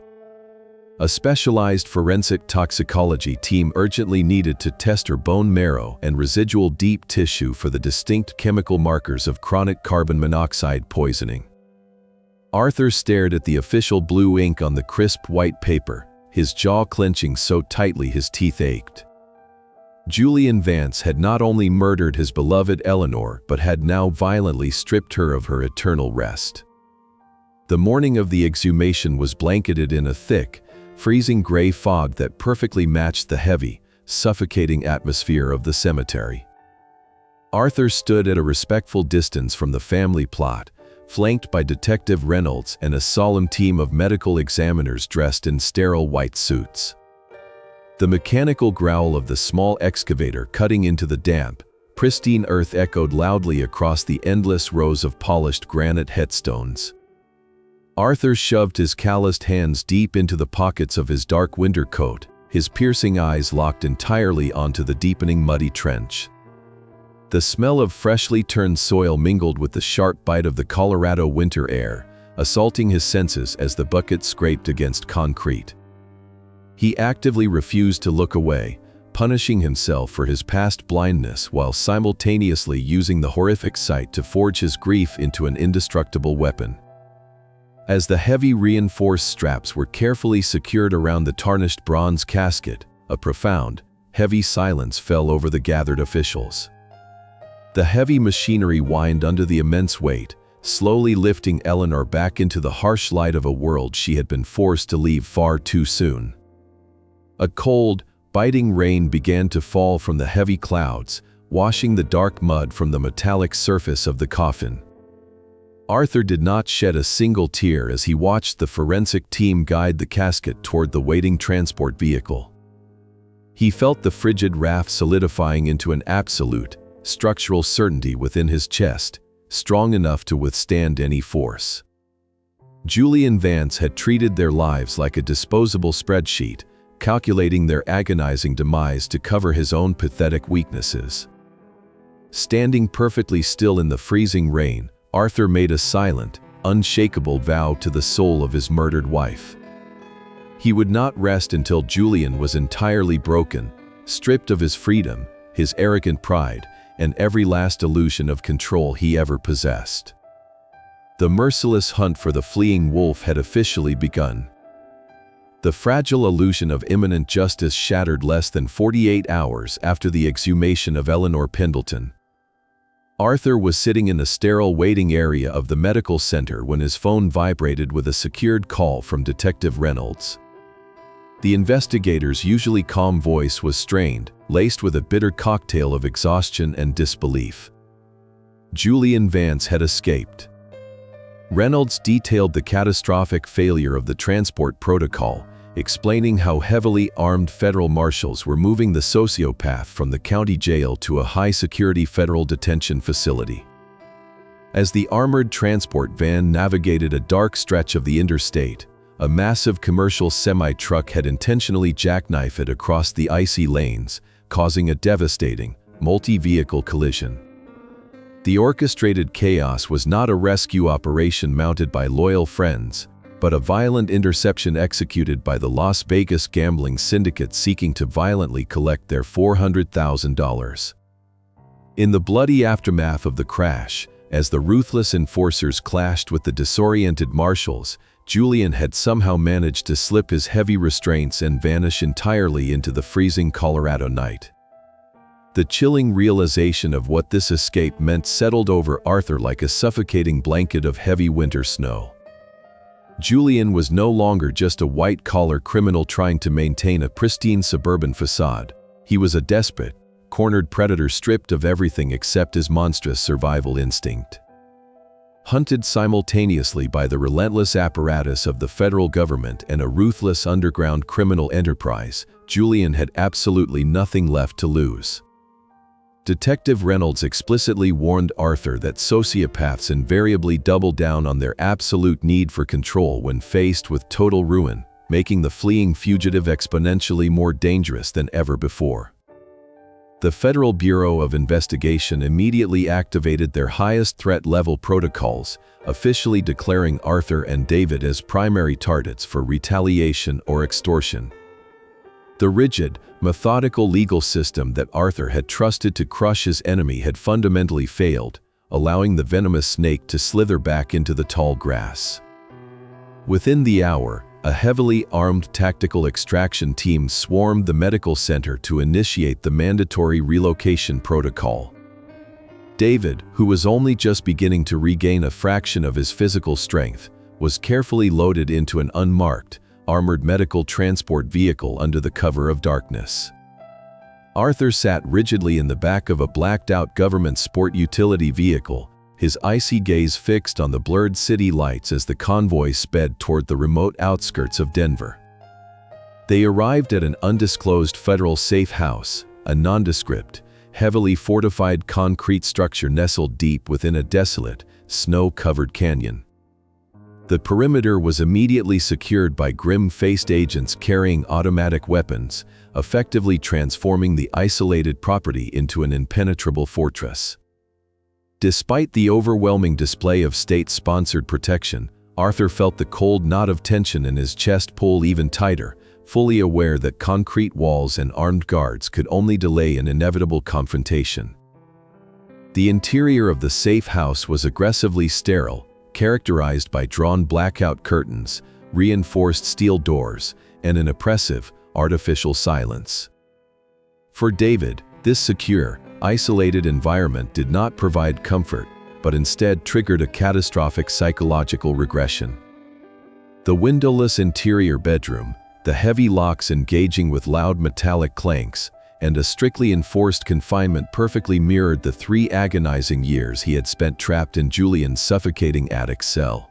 A specialized forensic toxicology team urgently needed to test her bone marrow and residual deep tissue for the distinct chemical markers of chronic carbon monoxide poisoning. Arthur stared at the official blue ink on the crisp white paper, his jaw clenching so tightly his teeth ached. Julian Vance had not only murdered his beloved Eleanor but had now violently stripped her of her eternal rest. The morning of the exhumation was blanketed in a thick, freezing gray fog that perfectly matched the heavy, suffocating atmosphere of the cemetery. Arthur stood at a respectful distance from the family plot, flanked by Detective Reynolds and a solemn team of medical examiners dressed in sterile white suits. The mechanical growl of the small excavator cutting into the damp, pristine earth echoed loudly across the endless rows of polished granite headstones. Arthur shoved his calloused hands deep into the pockets of his dark winter coat, his piercing eyes locked entirely onto the deepening muddy trench. The smell of freshly turned soil mingled with the sharp bite of the Colorado winter air, assaulting his senses as the bucket scraped against concrete. He actively refused to look away, punishing himself for his past blindness while simultaneously using the horrific sight to forge his grief into an indestructible weapon. As the heavy reinforced straps were carefully secured around the tarnished bronze casket, a profound, heavy silence fell over the gathered officials. The heavy machinery whined under the immense weight, slowly lifting Eleanor back into the harsh light of a world she had been forced to leave far too soon. A cold, biting rain began to fall from the heavy clouds, washing the dark mud from the metallic surface of the coffin. Arthur did not shed a single tear as he watched the forensic team guide the casket toward the waiting transport vehicle. He felt the frigid raft solidifying into an absolute, structural certainty within his chest, strong enough to withstand any force. Julian Vance had treated their lives like a disposable spreadsheet, calculating their agonizing demise to cover his own pathetic weaknesses. Standing perfectly still in the freezing rain, Arthur made a silent, unshakable vow to the soul of his murdered wife. He would not rest until Julian was entirely broken, stripped of his freedom, his arrogant pride, and every last illusion of control he ever possessed. The merciless hunt for the fleeing wolf had officially begun. The fragile illusion of imminent justice shattered less than 48 hours after the exhumation of Eleanor Pendleton. Arthur was sitting in the sterile waiting area of the medical center when his phone vibrated with a secured call from Detective Reynolds. The investigator's usually calm voice was strained, laced with a bitter cocktail of exhaustion and disbelief. Julian Vance had escaped. Reynolds detailed the catastrophic failure of the transport protocol, explaining how heavily armed federal marshals were moving the sociopath from the county jail to a high-security federal detention facility. As the armored transport van navigated a dark stretch of the interstate, a massive commercial semi-truck had intentionally jackknifed it across the icy lanes, causing a devastating, multi-vehicle collision. The orchestrated chaos was not a rescue operation mounted by loyal friends, but a violent interception executed by the Las Vegas gambling syndicate seeking to violently collect their $400,000. In the bloody aftermath of the crash, as the ruthless enforcers clashed with the disoriented marshals, Julian had somehow managed to slip his heavy restraints and vanish entirely into the freezing Colorado night. The chilling realization of what this escape meant settled over Arthur like a suffocating blanket of heavy winter snow. Julian was no longer just a white-collar criminal trying to maintain a pristine suburban facade. He was a desperate, cornered predator stripped of everything except his monstrous survival instinct. Hunted simultaneously by the relentless apparatus of the federal government and a ruthless underground criminal enterprise, Julian had absolutely nothing left to lose. Detective Reynolds explicitly warned Arthur that sociopaths invariably double down on their absolute need for control when faced with total ruin, making the fleeing fugitive exponentially more dangerous than ever before. The Federal Bureau of Investigation immediately activated their highest threat level protocols, officially declaring Arthur and David as primary targets for retaliation or extortion. The rigid, methodical legal system that Arthur had trusted to crush his enemy had fundamentally failed, allowing the venomous snake to slither back into the tall grass. Within the hour, a heavily armed tactical extraction team swarmed the medical center to initiate the mandatory relocation protocol. David, who was only just beginning to regain a fraction of his physical strength, was carefully loaded into an unmarked, armored medical transport vehicle under the cover of darkness. Arthur sat rigidly in the back of a blacked-out government sport utility vehicle, his icy gaze fixed on the blurred city lights as the convoy sped toward the remote outskirts of Denver. They arrived at an undisclosed federal safe house, a nondescript, heavily fortified concrete structure nestled deep within a desolate, snow-covered canyon. The perimeter was immediately secured by grim-faced agents carrying automatic weapons, effectively transforming the isolated property into an impenetrable fortress. Despite the overwhelming display of state-sponsored protection, Arthur felt the cold knot of tension in his chest pull even tighter, fully aware that concrete walls and armed guards could only delay an inevitable confrontation. The interior of the safe house was aggressively sterile, characterized by drawn blackout curtains, reinforced steel doors, and an oppressive, artificial silence. For David, this secure, isolated environment did not provide comfort, but instead triggered a catastrophic psychological regression. The windowless interior bedroom, the heavy locks engaging with loud metallic clanks, and a strictly enforced confinement perfectly mirrored the 3 agonizing years he had spent trapped in Julian's suffocating attic cell.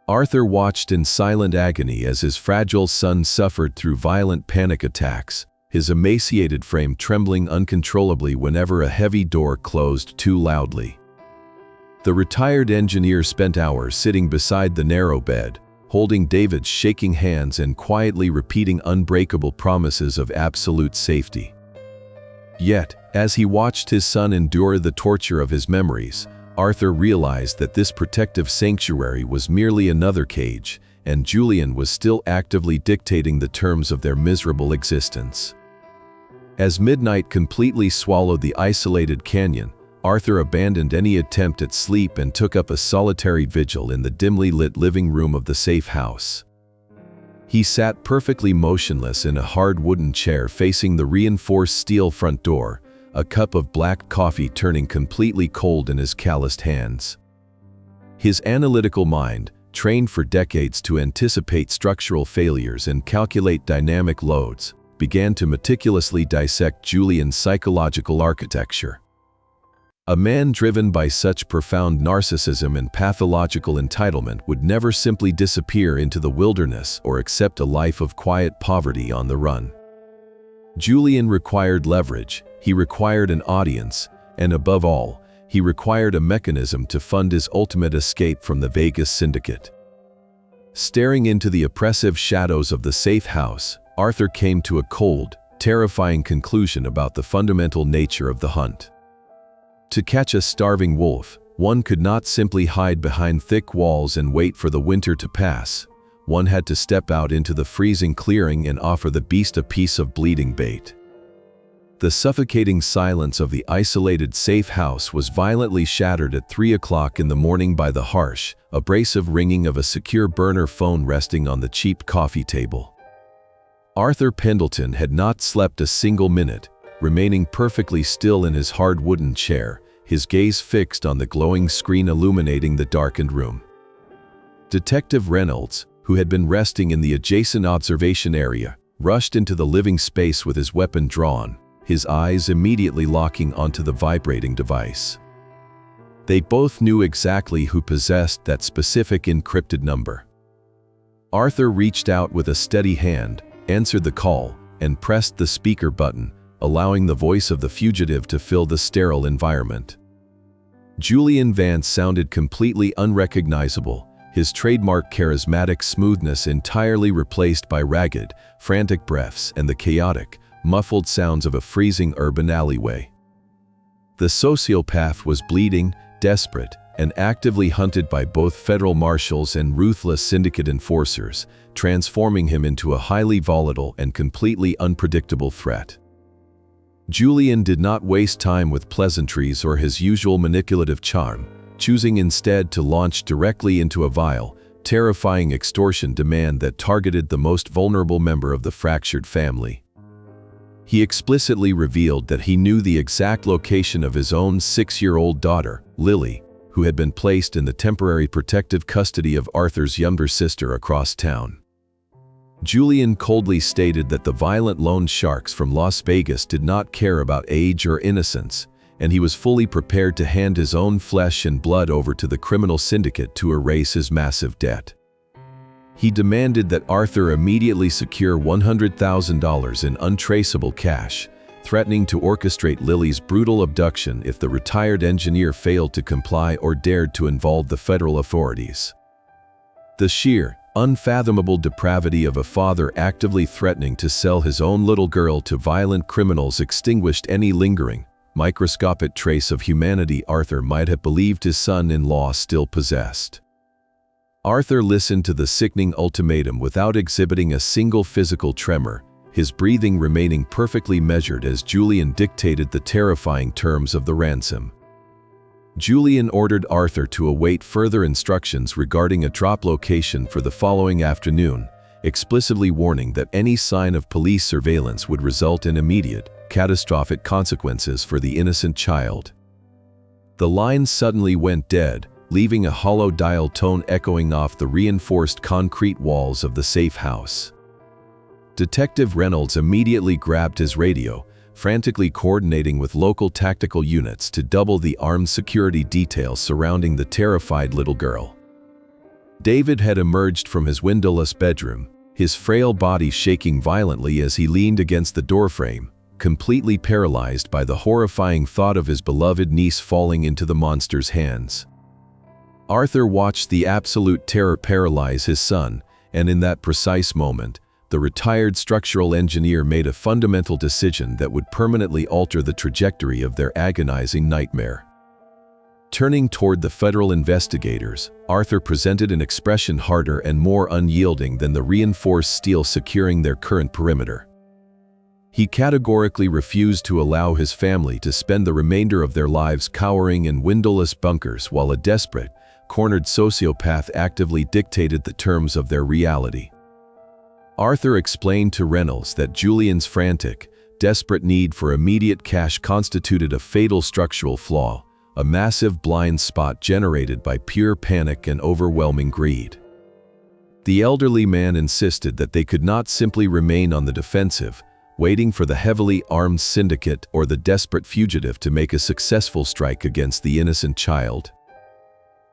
Arthur watched in silent agony as his fragile son suffered through violent panic attacks, his emaciated frame trembling uncontrollably whenever a heavy door closed too loudly. The retired engineer spent hours sitting beside the narrow bed, holding David's shaking hands and quietly repeating unbreakable promises of absolute safety. Yet, as he watched his son endure the torture of his memories, Arthur realized that this protective sanctuary was merely another cage, and Julian was still actively dictating the terms of their miserable existence. As midnight completely swallowed the isolated canyon, Arthur abandoned any attempt at sleep and took up a solitary vigil in the dimly lit living room of the safe house. He sat perfectly motionless in a hard wooden chair facing the reinforced steel front door, a cup of black coffee turning completely cold in his calloused hands. His analytical mind, trained for decades to anticipate structural failures and calculate dynamic loads, began to meticulously dissect Julian's psychological architecture. A man driven by such profound narcissism and pathological entitlement would never simply disappear into the wilderness or accept a life of quiet poverty on the run. Julian required leverage, he required an audience, and above all, he required a mechanism to fund his ultimate escape from the Vegas syndicate. Staring into the oppressive shadows of the safe house, Arthur came to a cold, terrifying conclusion about the fundamental nature of the hunt. To catch a starving wolf, one could not simply hide behind thick walls and wait for the winter to pass. One had to step out into the freezing clearing and offer the beast a piece of bleeding bait. The suffocating silence of the isolated safe house was violently shattered at 3 o'clock in the morning by the harsh, abrasive ringing of a secure burner phone resting on the cheap coffee table. Arthur Pendleton had not slept a single minute, remaining perfectly still in his hard wooden chair, his gaze fixed on the glowing screen illuminating the darkened room. Detective Reynolds, who had been resting in the adjacent observation area, rushed into the living space with his weapon drawn, his eyes immediately locking onto the vibrating device. They both knew exactly who possessed that specific encrypted number. Arthur reached out with a steady hand, answered the call, and pressed the speaker button, allowing the voice of the fugitive to fill the sterile environment. Julian Vance sounded completely unrecognizable, his trademark charismatic smoothness entirely replaced by ragged, frantic breaths and the chaotic, muffled sounds of a freezing urban alleyway. The sociopath was bleeding, desperate, and actively hunted by both federal marshals and ruthless syndicate enforcers, transforming him into a highly volatile and completely unpredictable threat. Julian did not waste time with pleasantries or his usual manipulative charm, choosing instead to launch directly into a vile, terrifying extortion demand that targeted the most vulnerable member of the fractured family. He explicitly revealed that he knew the exact location of his own 6-year-old daughter, Lily, who had been placed in the temporary protective custody of Arthur's younger sister across town. Julian coldly stated that the violent loan sharks from Las Vegas did not care about age or innocence, and he was fully prepared to hand his own flesh and blood over to the criminal syndicate to erase his massive debt. He demanded that Arthur immediately secure $100,000 in untraceable cash, threatening to orchestrate Lily's brutal abduction if the retired engineer failed to comply or dared to involve the federal authorities. The sheer, unfathomable depravity of a father actively threatening to sell his own little girl to violent criminals extinguished any lingering, microscopic trace of humanity Arthur might have believed his son-in-law still possessed. Arthur listened to the sickening ultimatum without exhibiting a single physical tremor, his breathing remaining perfectly measured as Julian dictated the terrifying terms of the ransom. Julian ordered Arthur to await further instructions regarding a drop location for the following afternoon, explicitly warning that any sign of police surveillance would result in immediate, catastrophic consequences for the innocent child. The line suddenly went dead, leaving a hollow dial tone echoing off the reinforced concrete walls of the safe house. Detective Reynolds immediately grabbed his radio, frantically coordinating with local tactical units to double the armed security details surrounding the terrified little girl. David had emerged from his windowless bedroom, his frail body shaking violently as he leaned against the doorframe, completely paralyzed by the horrifying thought of his beloved niece falling into the monster's hands. Arthur watched the absolute terror paralyze his son, and in that precise moment, the retired structural engineer made a fundamental decision that would permanently alter the trajectory of their agonizing nightmare. Turning toward the federal investigators, Arthur presented an expression harder and more unyielding than the reinforced steel securing their current perimeter. He categorically refused to allow his family to spend the remainder of their lives cowering in windowless bunkers while a desperate, cornered sociopath actively dictated the terms of their reality. Arthur explained to Reynolds that Julian's frantic, desperate need for immediate cash constituted a fatal structural flaw, a massive blind spot generated by pure panic and overwhelming greed. The elderly man insisted that they could not simply remain on the defensive, waiting for the heavily armed syndicate or the desperate fugitive to make a successful strike against the innocent child.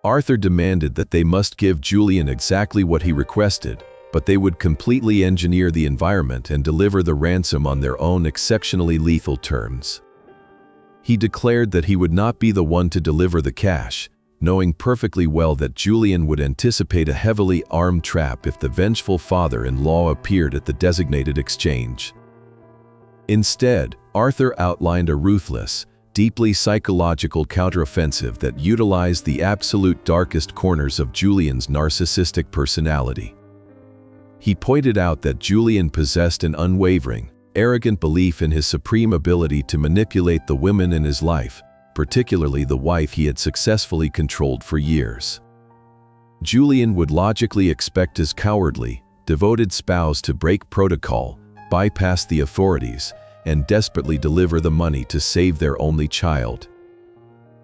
Arthur demanded that they must give Julian exactly what he requested, but they would completely engineer the environment and deliver the ransom on their own exceptionally lethal terms. He declared that he would not be the one to deliver the cash, knowing perfectly well that Julian would anticipate a heavily armed trap if the vengeful father-in-law appeared at the designated exchange. Instead, Arthur outlined a ruthless, deeply psychological counteroffensive that utilized the absolute darkest corners of Julian's narcissistic personality. He pointed out that Julian possessed an unwavering, arrogant belief in his supreme ability to manipulate the women in his life, particularly the wife he had successfully controlled for years. Julian would logically expect his cowardly, devoted spouse to break protocol, bypass the authorities, and desperately deliver the money to save their only child.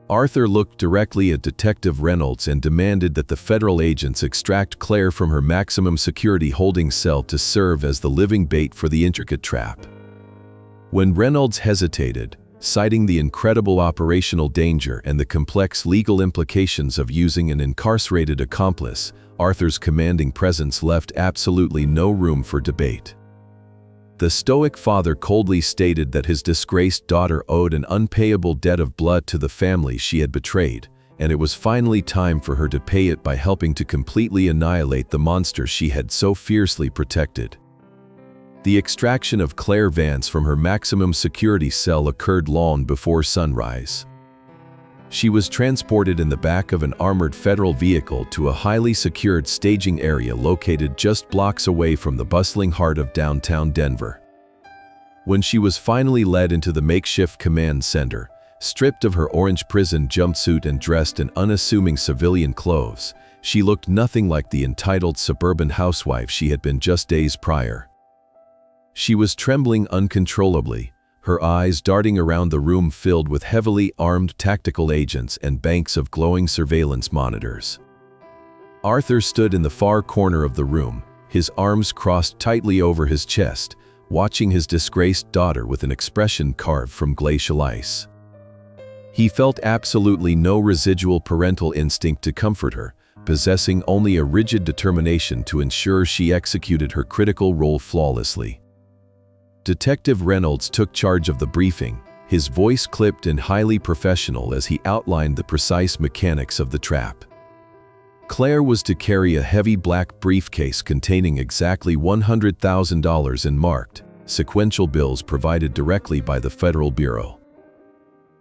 Arthur looked directly at Detective Reynolds and demanded that the federal agents extract Claire from her maximum security holding cell to serve as the living bait for the intricate trap. When Reynolds hesitated, citing the incredible operational danger and the complex legal implications of using an incarcerated accomplice, Arthur's commanding presence left absolutely no room for debate. The stoic father coldly stated that his disgraced daughter owed an unpayable debt of blood to the family she had betrayed, and it was finally time for her to pay it by helping to completely annihilate the monster she had so fiercely protected. The extraction of Claire Vance from her maximum security cell occurred long before sunrise. She was transported in the back of an armored federal vehicle to a highly secured staging area located just blocks away from the bustling heart of downtown Denver. When she was finally led into the makeshift command center, stripped of her orange prison jumpsuit and dressed in unassuming civilian clothes, she looked nothing like the entitled suburban housewife she had been just days prior. She was trembling uncontrollably, her eyes darting around the room filled with heavily armed tactical agents and banks of glowing surveillance monitors. Arthur stood in the far corner of the room, his arms crossed tightly over his chest, watching his disgraced daughter with an expression carved from glacial ice. He felt absolutely no residual parental instinct to comfort her, possessing only a rigid determination to ensure she executed her critical role flawlessly. Detective Reynolds took charge of the briefing, his voice clipped and highly professional as he outlined the precise mechanics of the trap. Claire was to carry a heavy black briefcase containing exactly $100,000 in marked, sequential bills provided directly by the Federal Bureau.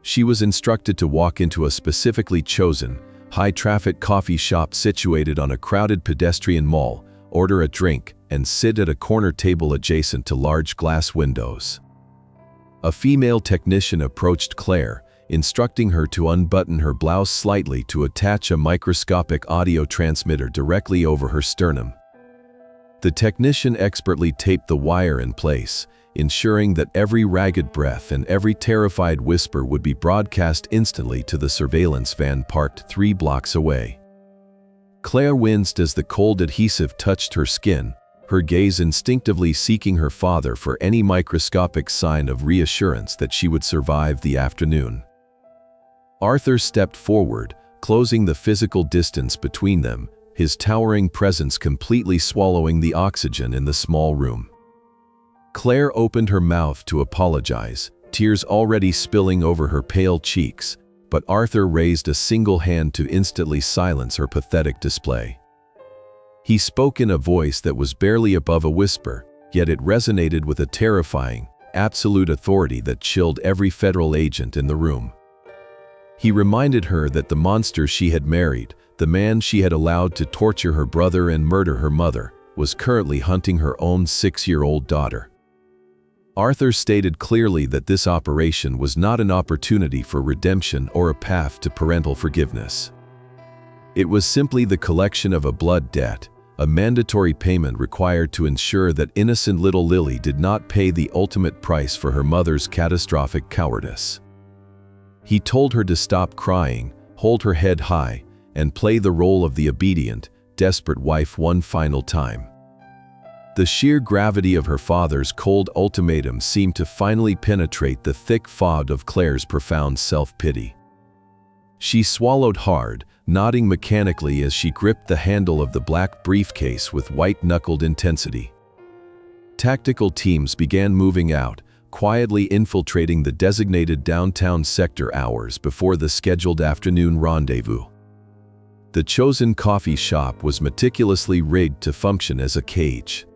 She was instructed to walk into a specifically chosen, high-traffic coffee shop situated on a crowded pedestrian mall, order a drink, and sit at a corner table adjacent to large glass windows. A female technician approached Claire, instructing her to unbutton her blouse slightly to attach a microscopic audio transmitter directly over her sternum. The technician expertly taped the wire in place, ensuring that every ragged breath and every terrified whisper would be broadcast instantly to the surveillance van parked 3 blocks away. Claire winced as the cold adhesive touched her skin, her gaze instinctively seeking her father for any microscopic sign of reassurance that she would survive the afternoon. Arthur stepped forward, closing the physical distance between them, his towering presence completely swallowing the oxygen in the small room. Claire opened her mouth to apologize, tears already spilling over her pale cheeks, but Arthur raised a single hand to instantly silence her pathetic display. He spoke in a voice that was barely above a whisper, yet it resonated with a terrifying, absolute authority that chilled every federal agent in the room. He reminded her that the monster she had married, the man she had allowed to torture her brother and murder her mother, was currently hunting her own 6-year-old daughter. Arthur stated clearly that this operation was not an opportunity for redemption or a path to parental forgiveness. It was simply the collection of a blood debt, a mandatory payment required to ensure that innocent little Lily did not pay the ultimate price for her mother's catastrophic cowardice. He told her to stop crying, hold her head high, and play the role of the obedient, desperate wife one final time. The sheer gravity of her father's cold ultimatum seemed to finally penetrate the thick fog of Claire's profound self-pity. She swallowed hard, nodding mechanically as she gripped the handle of the black briefcase with white-knuckled intensity. Tactical teams began moving out, quietly infiltrating the designated downtown sector hours before the scheduled afternoon rendezvous. The chosen coffee shop was meticulously rigged to function as a cage.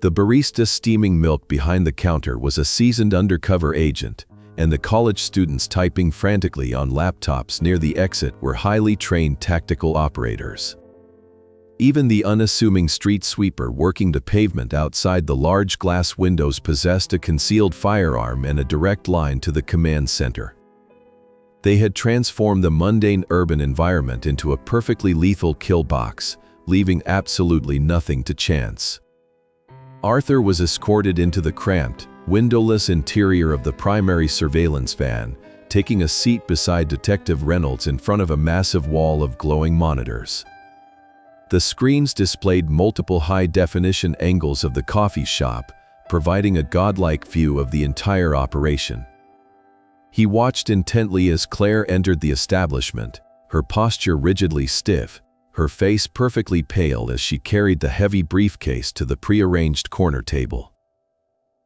The barista steaming milk behind the counter was a seasoned undercover agent, and the college students typing frantically on laptops near the exit were highly trained tactical operators. Even the unassuming street sweeper working the pavement outside the large glass windows possessed a concealed firearm and a direct line to the command center. They had transformed the mundane urban environment into a perfectly lethal kill box, leaving absolutely nothing to chance. Arthur was escorted into the cramped, windowless interior of the primary surveillance van, taking a seat beside Detective Reynolds in front of a massive wall of glowing monitors. The screens displayed multiple high-definition angles of the coffee shop, providing a godlike view of the entire operation. He watched intently as Claire entered the establishment, her posture rigidly stiff, her face perfectly pale as she carried the heavy briefcase to the prearranged corner table.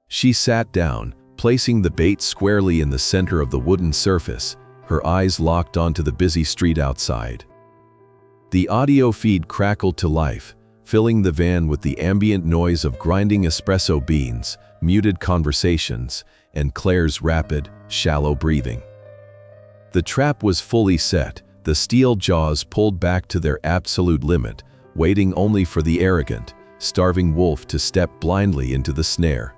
She sat down, placing the bait squarely in the center of the wooden surface, her eyes locked onto the busy street outside. The audio feed crackled to life, filling the van with the ambient noise of grinding espresso beans, muted conversations, and Claire's rapid, shallow breathing. The trap was fully set, the steel jaws pulled back to their absolute limit, waiting only for the arrogant, starving wolf to step blindly into the snare.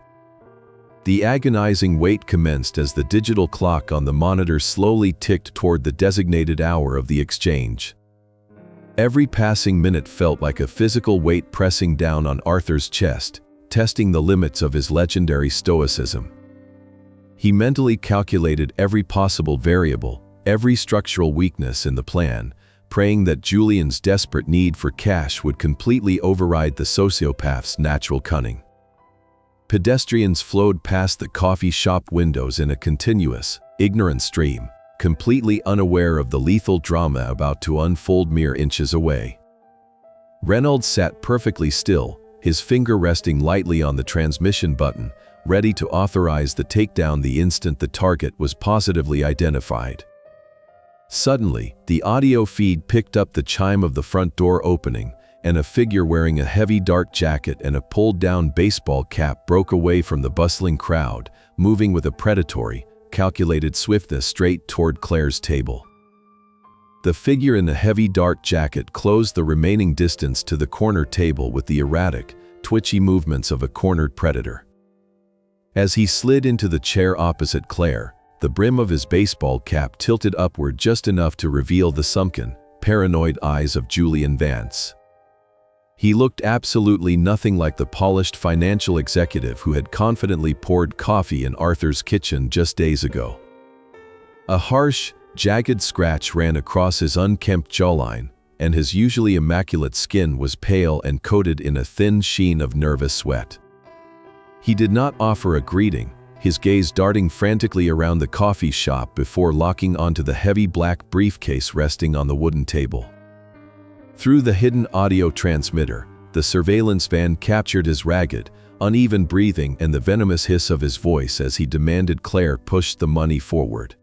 The agonizing wait commenced as the digital clock on the monitor slowly ticked toward the designated hour of the exchange. Every passing minute felt like a physical weight pressing down on Arthur's chest, testing the limits of his legendary stoicism. He mentally calculated every possible variable, every structural weakness in the plan, praying that Julian's desperate need for cash would completely override the sociopath's natural cunning. Pedestrians flowed past the coffee shop windows in a continuous, ignorant stream, completely unaware of the lethal drama about to unfold mere inches away. Reynolds sat perfectly still, his finger resting lightly on the transmission button, ready to authorize the takedown the instant the target was positively identified. Suddenly, the audio feed picked up the chime of the front door opening, and a figure wearing a heavy dark jacket and a pulled-down baseball cap broke away from the bustling crowd, moving with a predatory, calculated swiftness straight toward Claire's table. The figure in the heavy dark jacket closed the remaining distance to the corner table with the erratic, twitchy movements of a cornered predator. As he slid into the chair opposite Claire, the brim of his baseball cap tilted upward just enough to reveal the sunken, paranoid eyes of Julian Vance. He looked absolutely nothing like the polished financial executive who had confidently poured coffee in Arthur's kitchen just days ago. A harsh, jagged scratch ran across his unkempt jawline, and his usually immaculate skin was pale and coated in a thin sheen of nervous sweat. He did not offer a greeting, his gaze darting frantically around the coffee shop before locking onto the heavy black briefcase resting on the wooden table. Through the hidden audio transmitter, the surveillance van captured his ragged, uneven breathing and the venomous hiss of his voice as he demanded Claire push the money forward.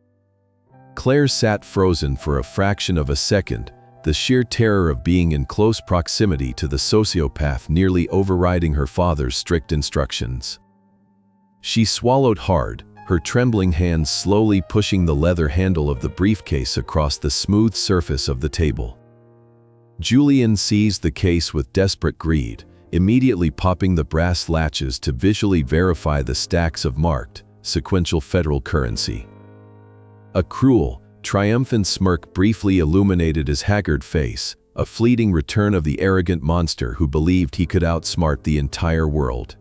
Claire sat frozen for a fraction of a second, the sheer terror of being in close proximity to the sociopath nearly overriding her father's strict instructions. She swallowed hard, her trembling hands slowly pushing the leather handle of the briefcase across the smooth surface of the table. Julian seized the case with desperate greed, immediately popping the brass latches to visually verify the stacks of marked, sequential federal currency. A cruel, triumphant smirk briefly illuminated his haggard face, a fleeting return of the arrogant monster who believed he could outsmart the entire world.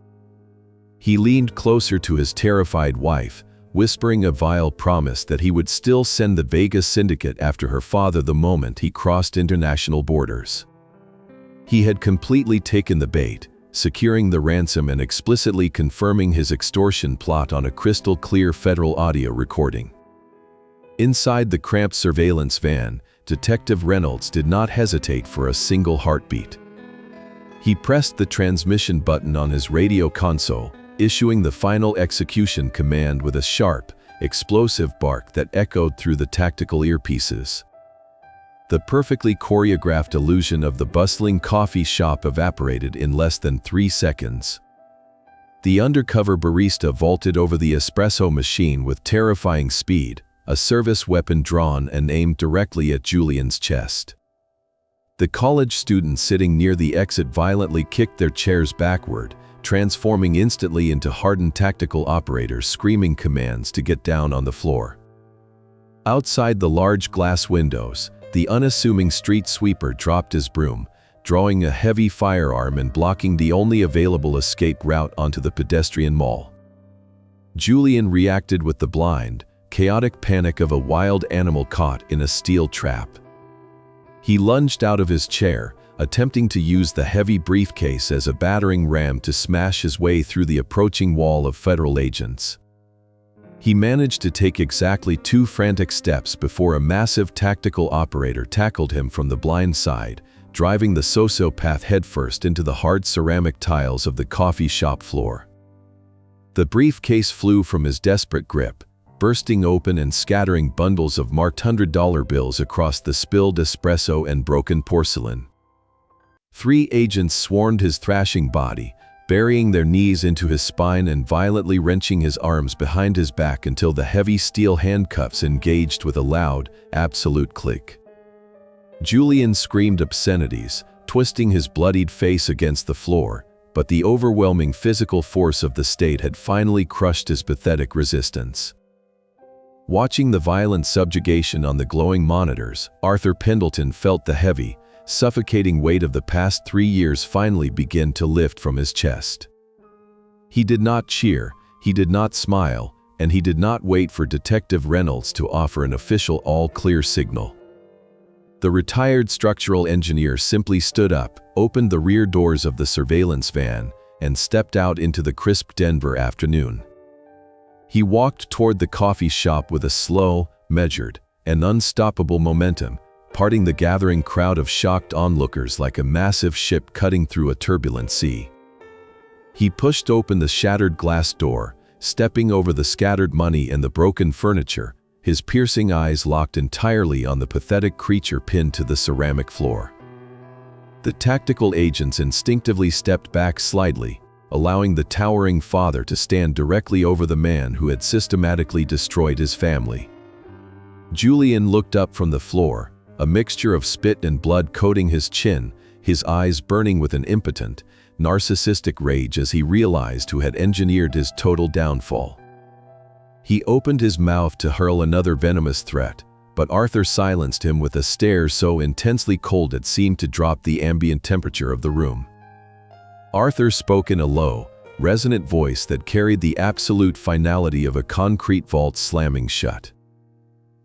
He leaned closer to his terrified wife, whispering a vile promise that he would still send the Vegas syndicate after her father the moment he crossed international borders. He had completely taken the bait, securing the ransom and explicitly confirming his extortion plot on a crystal-clear federal audio recording. Inside the cramped surveillance van, Detective Reynolds did not hesitate for a single heartbeat. He pressed the transmission button on his radio console, issuing the final execution command with a sharp, explosive bark that echoed through the tactical earpieces. The perfectly choreographed illusion of the bustling coffee shop evaporated in less than 3 seconds. The undercover barista vaulted over the espresso machine with terrifying speed, a service weapon drawn and aimed directly at Julian's chest. The college students sitting near the exit violently kicked their chairs backward, transforming instantly into hardened tactical operators screaming commands to get down on the floor. Outside the large glass windows, the unassuming street sweeper dropped his broom, drawing a heavy firearm and blocking the only available escape route onto the pedestrian mall. Julian reacted with the blind, chaotic panic of a wild animal caught in a steel trap. He lunged out of his chair, attempting to use the heavy briefcase as a battering ram to smash his way through the approaching wall of federal agents. He managed to take exactly 2 frantic steps before a massive tactical operator tackled him from the blind side, driving the sociopath headfirst into the hard ceramic tiles of the coffee shop floor. The briefcase flew from his desperate grip, bursting open and scattering bundles of marked $100 bills across the spilled espresso and broken porcelain. 3 agents swarmed his thrashing body, burying their knees into his spine and violently wrenching his arms behind his back until the heavy steel handcuffs engaged with a loud, absolute click. Julian screamed obscenities, twisting his bloodied face against the floor, but the overwhelming physical force of the state had finally crushed his pathetic resistance. Watching the violent subjugation on the glowing monitors, Arthur Pendleton felt the heavy, suffocating weight of the past 3 years finally begin to lift from his chest. He did not cheer, he did not smile, and he did not wait for Detective Reynolds to offer an official all-clear signal. The retired structural engineer simply stood up, opened the rear doors of the surveillance van, and stepped out into the crisp Denver afternoon. He walked toward the coffee shop with a slow, measured, and unstoppable momentum, parting the gathering crowd of shocked onlookers like a massive ship cutting through a turbulent sea. He pushed open the shattered glass door, stepping over the scattered money and the broken furniture, his piercing eyes locked entirely on the pathetic creature pinned to the ceramic floor. The tactical agents instinctively stepped back slightly, allowing the towering father to stand directly over the man who had systematically destroyed his family. Julian looked up from the floor, a mixture of spit and blood coating his chin, his eyes burning with an impotent, narcissistic rage as he realized who had engineered his total downfall. He opened his mouth to hurl another venomous threat, but Arthur silenced him with a stare so intensely cold it seemed to drop the ambient temperature of the room. Arthur spoke in a low, resonant voice that carried the absolute finality of a concrete vault slamming shut.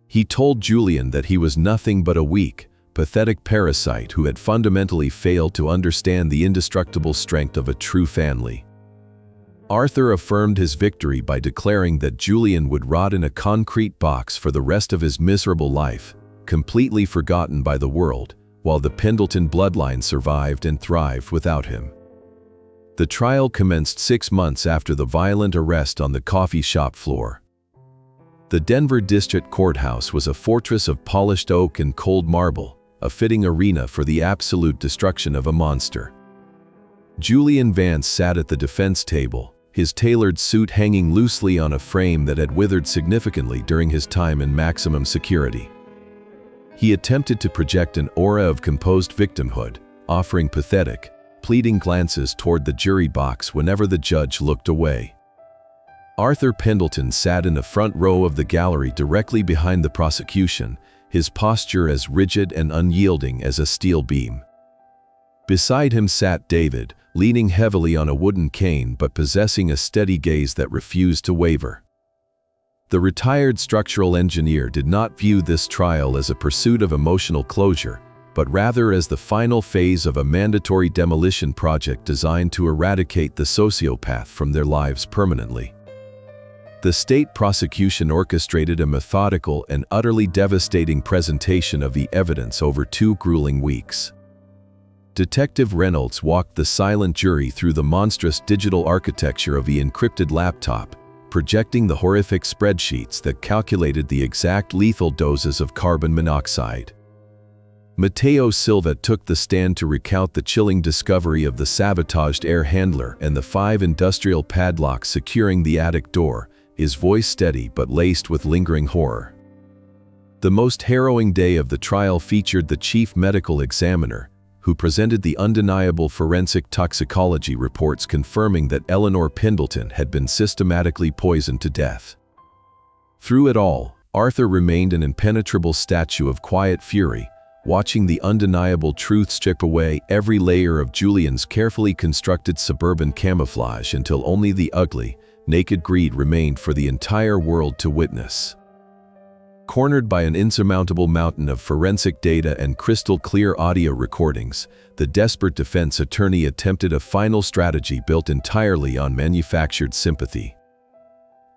He told Julian that he was nothing but a weak, pathetic parasite who had fundamentally failed to understand the indestructible strength of a true family. Arthur affirmed his victory by declaring that Julian would rot in a concrete box for the rest of his miserable life, completely forgotten by the world, while the Pendleton bloodline survived and thrived without him. The trial commenced 6 months after the violent arrest on the coffee shop floor. The Denver District Courthouse was a fortress of polished oak and cold marble, a fitting arena for the absolute destruction of a monster. Julian Vance sat at the defense table, his tailored suit hanging loosely on a frame that had withered significantly during his time in maximum security. He attempted to project an aura of composed victimhood, offering pathetic, pleading glances toward the jury box whenever the judge looked away. Arthur Pendleton sat in the front row of the gallery directly behind the prosecution, his posture as rigid and unyielding as a steel beam. Beside him sat David, leaning heavily on a wooden cane but possessing a steady gaze that refused to waver. The retired structural engineer did not view this trial as a pursuit of emotional closure, but rather as the final phase of a mandatory demolition project designed to eradicate the sociopath from their lives permanently. The state prosecution orchestrated a methodical and utterly devastating presentation of the evidence over 2 grueling weeks. Detective Reynolds walked the silent jury through the monstrous digital architecture of the encrypted laptop, projecting the horrific spreadsheets that calculated the exact lethal doses of carbon monoxide. Mateo Silva took the stand to recount the chilling discovery of the sabotaged air handler and the 5 industrial padlocks securing the attic door, his voice steady but laced with lingering horror. The most harrowing day of the trial featured the chief medical examiner, who presented the undeniable forensic toxicology reports confirming that Eleanor Pendleton had been systematically poisoned to death. Through it all, Arthur remained an impenetrable statue of quiet fury, watching the undeniable truth strip away every layer of Julian's carefully constructed suburban camouflage until only the ugly, naked greed remained for the entire world to witness. Cornered by an insurmountable mountain of forensic data and crystal-clear audio recordings, the desperate defense attorney attempted a final strategy built entirely on manufactured sympathy.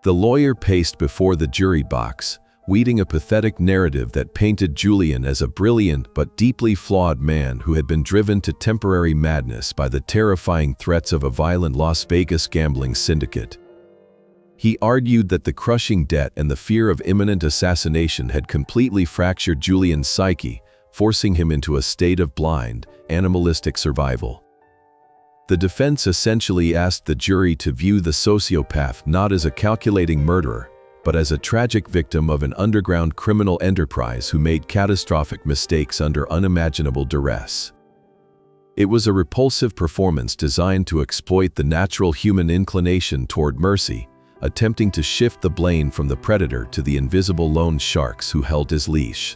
The lawyer paced before the jury box, weaving a pathetic narrative that painted Julian as a brilliant but deeply flawed man who had been driven to temporary madness by the terrifying threats of a violent Las Vegas gambling syndicate. He argued that the crushing debt and the fear of imminent assassination had completely fractured Julian's psyche, forcing him into a state of blind, animalistic survival. The defense essentially asked the jury to view the sociopath not as a calculating murderer, but as a tragic victim of an underground criminal enterprise who made catastrophic mistakes under unimaginable duress. It was a repulsive performance designed to exploit the natural human inclination toward mercy, attempting to shift the blame from the predator to the invisible loan sharks who held his leash.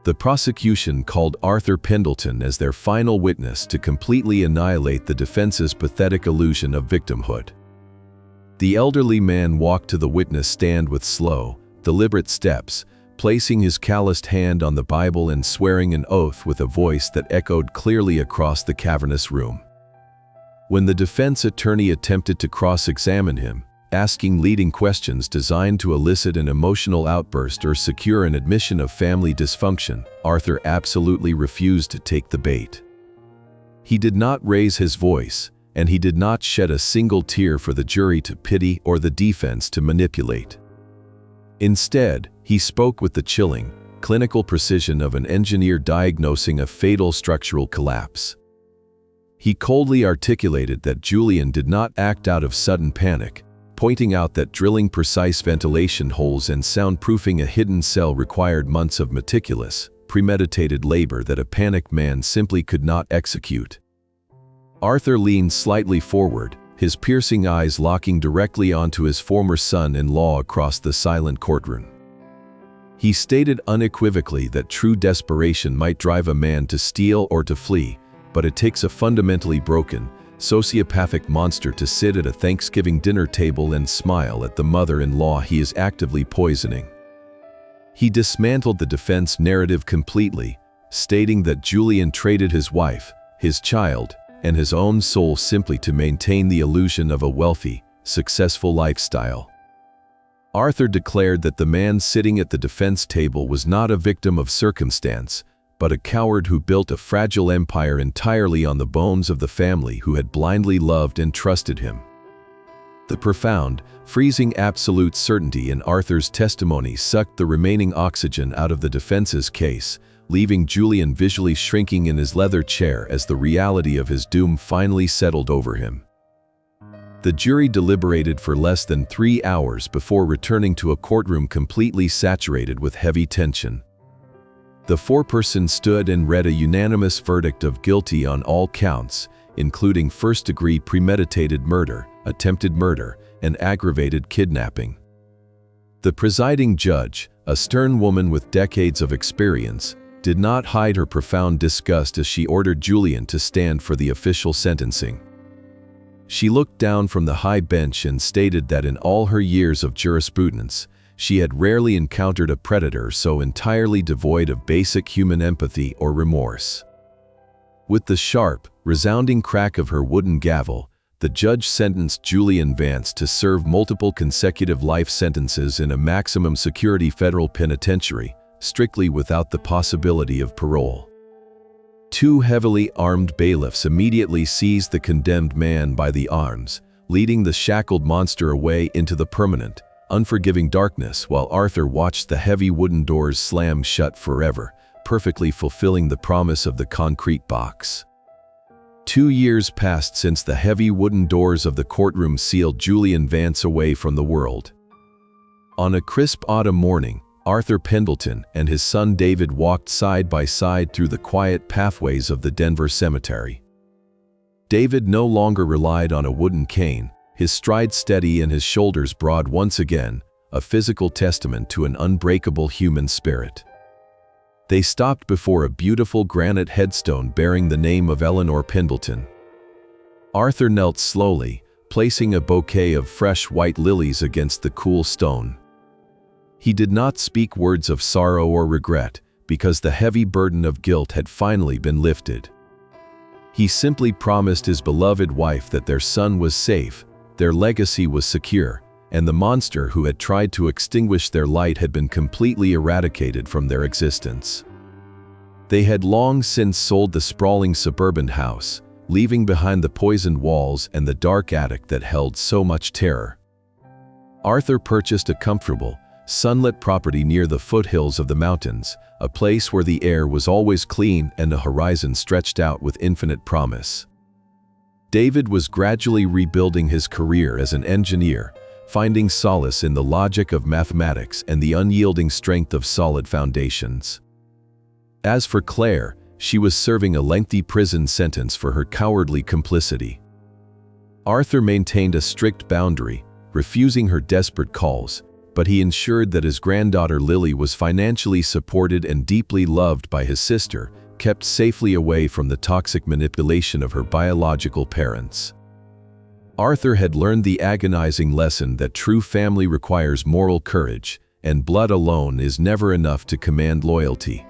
The prosecution called Arthur Pendleton as their final witness to completely annihilate the defense's pathetic illusion of victimhood. The elderly man walked to the witness stand with slow, deliberate steps, placing his calloused hand on the Bible and swearing an oath with a voice that echoed clearly across the cavernous room. When the defense attorney attempted to cross-examine him, asking leading questions designed to elicit an emotional outburst or secure an admission of family dysfunction, Arthur absolutely refused to take the bait. He did not raise his voice, and he did not shed a single tear for the jury to pity or the defense to manipulate. Instead, he spoke with the chilling, clinical precision of an engineer diagnosing a fatal structural collapse. He coldly articulated that Julian did not act out of sudden panic, pointing out that drilling precise ventilation holes and soundproofing a hidden cell required months of meticulous, premeditated labor that a panicked man simply could not execute. Arthur leaned slightly forward, his piercing eyes locking directly onto his former son-in-law across the silent courtroom. He stated unequivocally that true desperation might drive a man to steal or to flee, but it takes a fundamentally broken, sociopathic monster to sit at a Thanksgiving dinner table and smile at the mother-in-law he is actively poisoning. He dismantled the defense narrative completely, stating that Julian traded his wife, his child, and his own soul simply to maintain the illusion of a wealthy, successful lifestyle. Arthur declared that the man sitting at the defense table was not a victim of circumstance, but a coward who built a fragile empire entirely on the bones of the family who had blindly loved and trusted him. The profound, freezing absolute certainty in Arthur's testimony sucked the remaining oxygen out of the defense's case, leaving Julian visually shrinking in his leather chair as the reality of his doom finally settled over him. The jury deliberated for less than 3 hours before returning to a courtroom completely saturated with heavy tension. The foreperson stood and read a unanimous verdict of guilty on all counts, including first-degree premeditated murder, attempted murder, and aggravated kidnapping. The presiding judge, a stern woman with decades of experience, did not hide her profound disgust as she ordered Julian to stand for the official sentencing. She looked down from the high bench and stated that in all her years of jurisprudence, she had rarely encountered a predator so entirely devoid of basic human empathy or remorse. With the sharp, resounding crack of her wooden gavel, the judge sentenced Julian Vance to serve multiple consecutive life sentences in a maximum security federal penitentiary, strictly without the possibility of parole. 2 heavily armed bailiffs immediately seized the condemned man by the arms, leading the shackled monster away into the permanent, unforgiving darkness while Arthur watched the heavy wooden doors slam shut forever, perfectly fulfilling the promise of the concrete box. 2 years passed since the heavy wooden doors of the courtroom sealed Julian Vance away from the world. On a crisp autumn morning, Arthur Pendleton and his son David walked side by side through the quiet pathways of the Denver cemetery. David no longer relied on a wooden cane, his stride steady and his shoulders broad once again, a physical testament to an unbreakable human spirit. They stopped before a beautiful granite headstone bearing the name of Eleanor Pendleton. Arthur knelt slowly, placing a bouquet of fresh white lilies against the cool stone. He did not speak words of sorrow or regret, because the heavy burden of guilt had finally been lifted. He simply promised his beloved wife that their son was safe, their legacy was secure, and the monster who had tried to extinguish their light had been completely eradicated from their existence. They had long since sold the sprawling suburban house, leaving behind the poisoned walls and the dark attic that held so much terror. Arthur purchased a comfortable, sunlit property near the foothills of the mountains, a place where the air was always clean and the horizon stretched out with infinite promise. David was gradually rebuilding his career as an engineer, finding solace in the logic of mathematics and the unyielding strength of solid foundations. As for Claire, she was serving a lengthy prison sentence for her cowardly complicity. Arthur maintained a strict boundary, refusing her desperate calls, but he ensured that his granddaughter Lily was financially supported and deeply loved by his sister, kept safely away from the toxic manipulation of her biological parents. Arthur had learned the agonizing lesson that true family requires moral courage, and blood alone is never enough to command loyalty.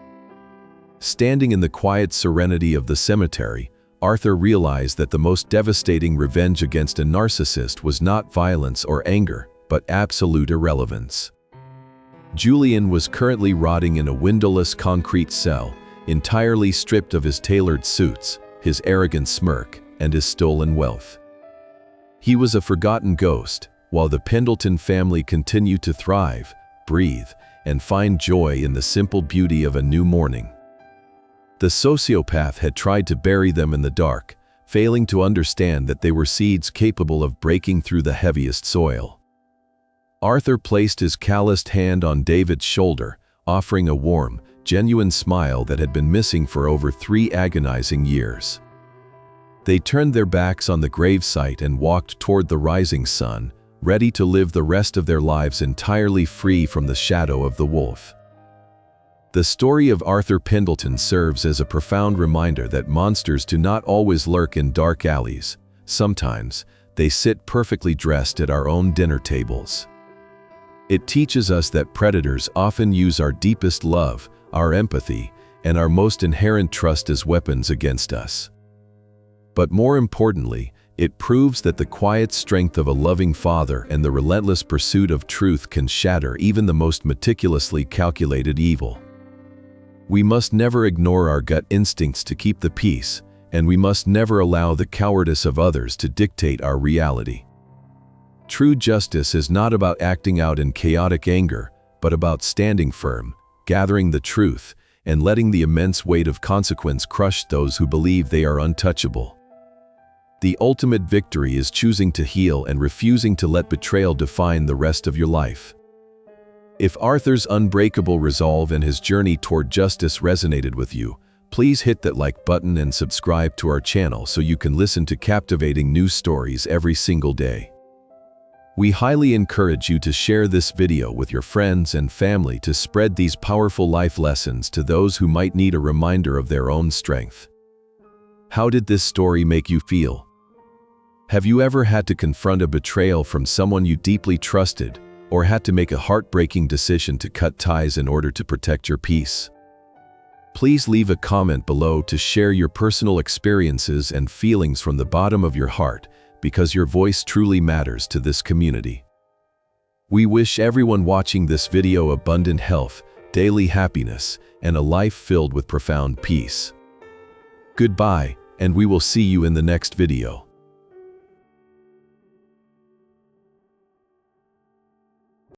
Standing in the quiet serenity of the cemetery, Arthur realized that the most devastating revenge against a narcissist was not violence or anger, but absolute irrelevance. Julian was currently rotting in a windowless concrete cell, entirely stripped of his tailored suits, his arrogant smirk, and his stolen wealth. He was a forgotten ghost, while the Pendleton family continued to thrive, breathe, and find joy in the simple beauty of a new morning. The sociopath had tried to bury them in the dark, failing to understand that they were seeds capable of breaking through the heaviest soil. Arthur placed his calloused hand on David's shoulder, offering a warm, genuine smile that had been missing for over 3 agonizing years. They turned their backs on the gravesite and walked toward the rising sun, ready to live the rest of their lives entirely free from the shadow of the wolf. The story of Arthur Pendleton serves as a profound reminder that monsters do not always lurk in dark alleys. Sometimes, they sit perfectly dressed at our own dinner tables. It teaches us that predators often use our deepest love, our empathy, and our most inherent trust as weapons against us. But more importantly, it proves that the quiet strength of a loving father and the relentless pursuit of truth can shatter even the most meticulously calculated evil. We must never ignore our gut instincts to keep the peace, and we must never allow the cowardice of others to dictate our reality. True justice is not about acting out in chaotic anger, but about standing firm, gathering the truth, and letting the immense weight of consequence crush those who believe they are untouchable. The ultimate victory is choosing to heal and refusing to let betrayal define the rest of your life. If Arthur's unbreakable resolve and his journey toward justice resonated with you, please hit that like button and subscribe to our channel so you can listen to captivating news stories every single day. We highly encourage you to share this video with your friends and family to spread these powerful life lessons to those who might need a reminder of their own strength. How did this story make you feel? Have you ever had to confront a betrayal from someone you deeply trusted, or had to make a heartbreaking decision to cut ties in order to protect your peace? Please leave a comment below to share your personal experiences and feelings from the bottom of your heart, because your voice truly matters to this community. We wish everyone watching this video abundant health, daily happiness, and a life filled with profound peace. Goodbye, and we will see you in the next video.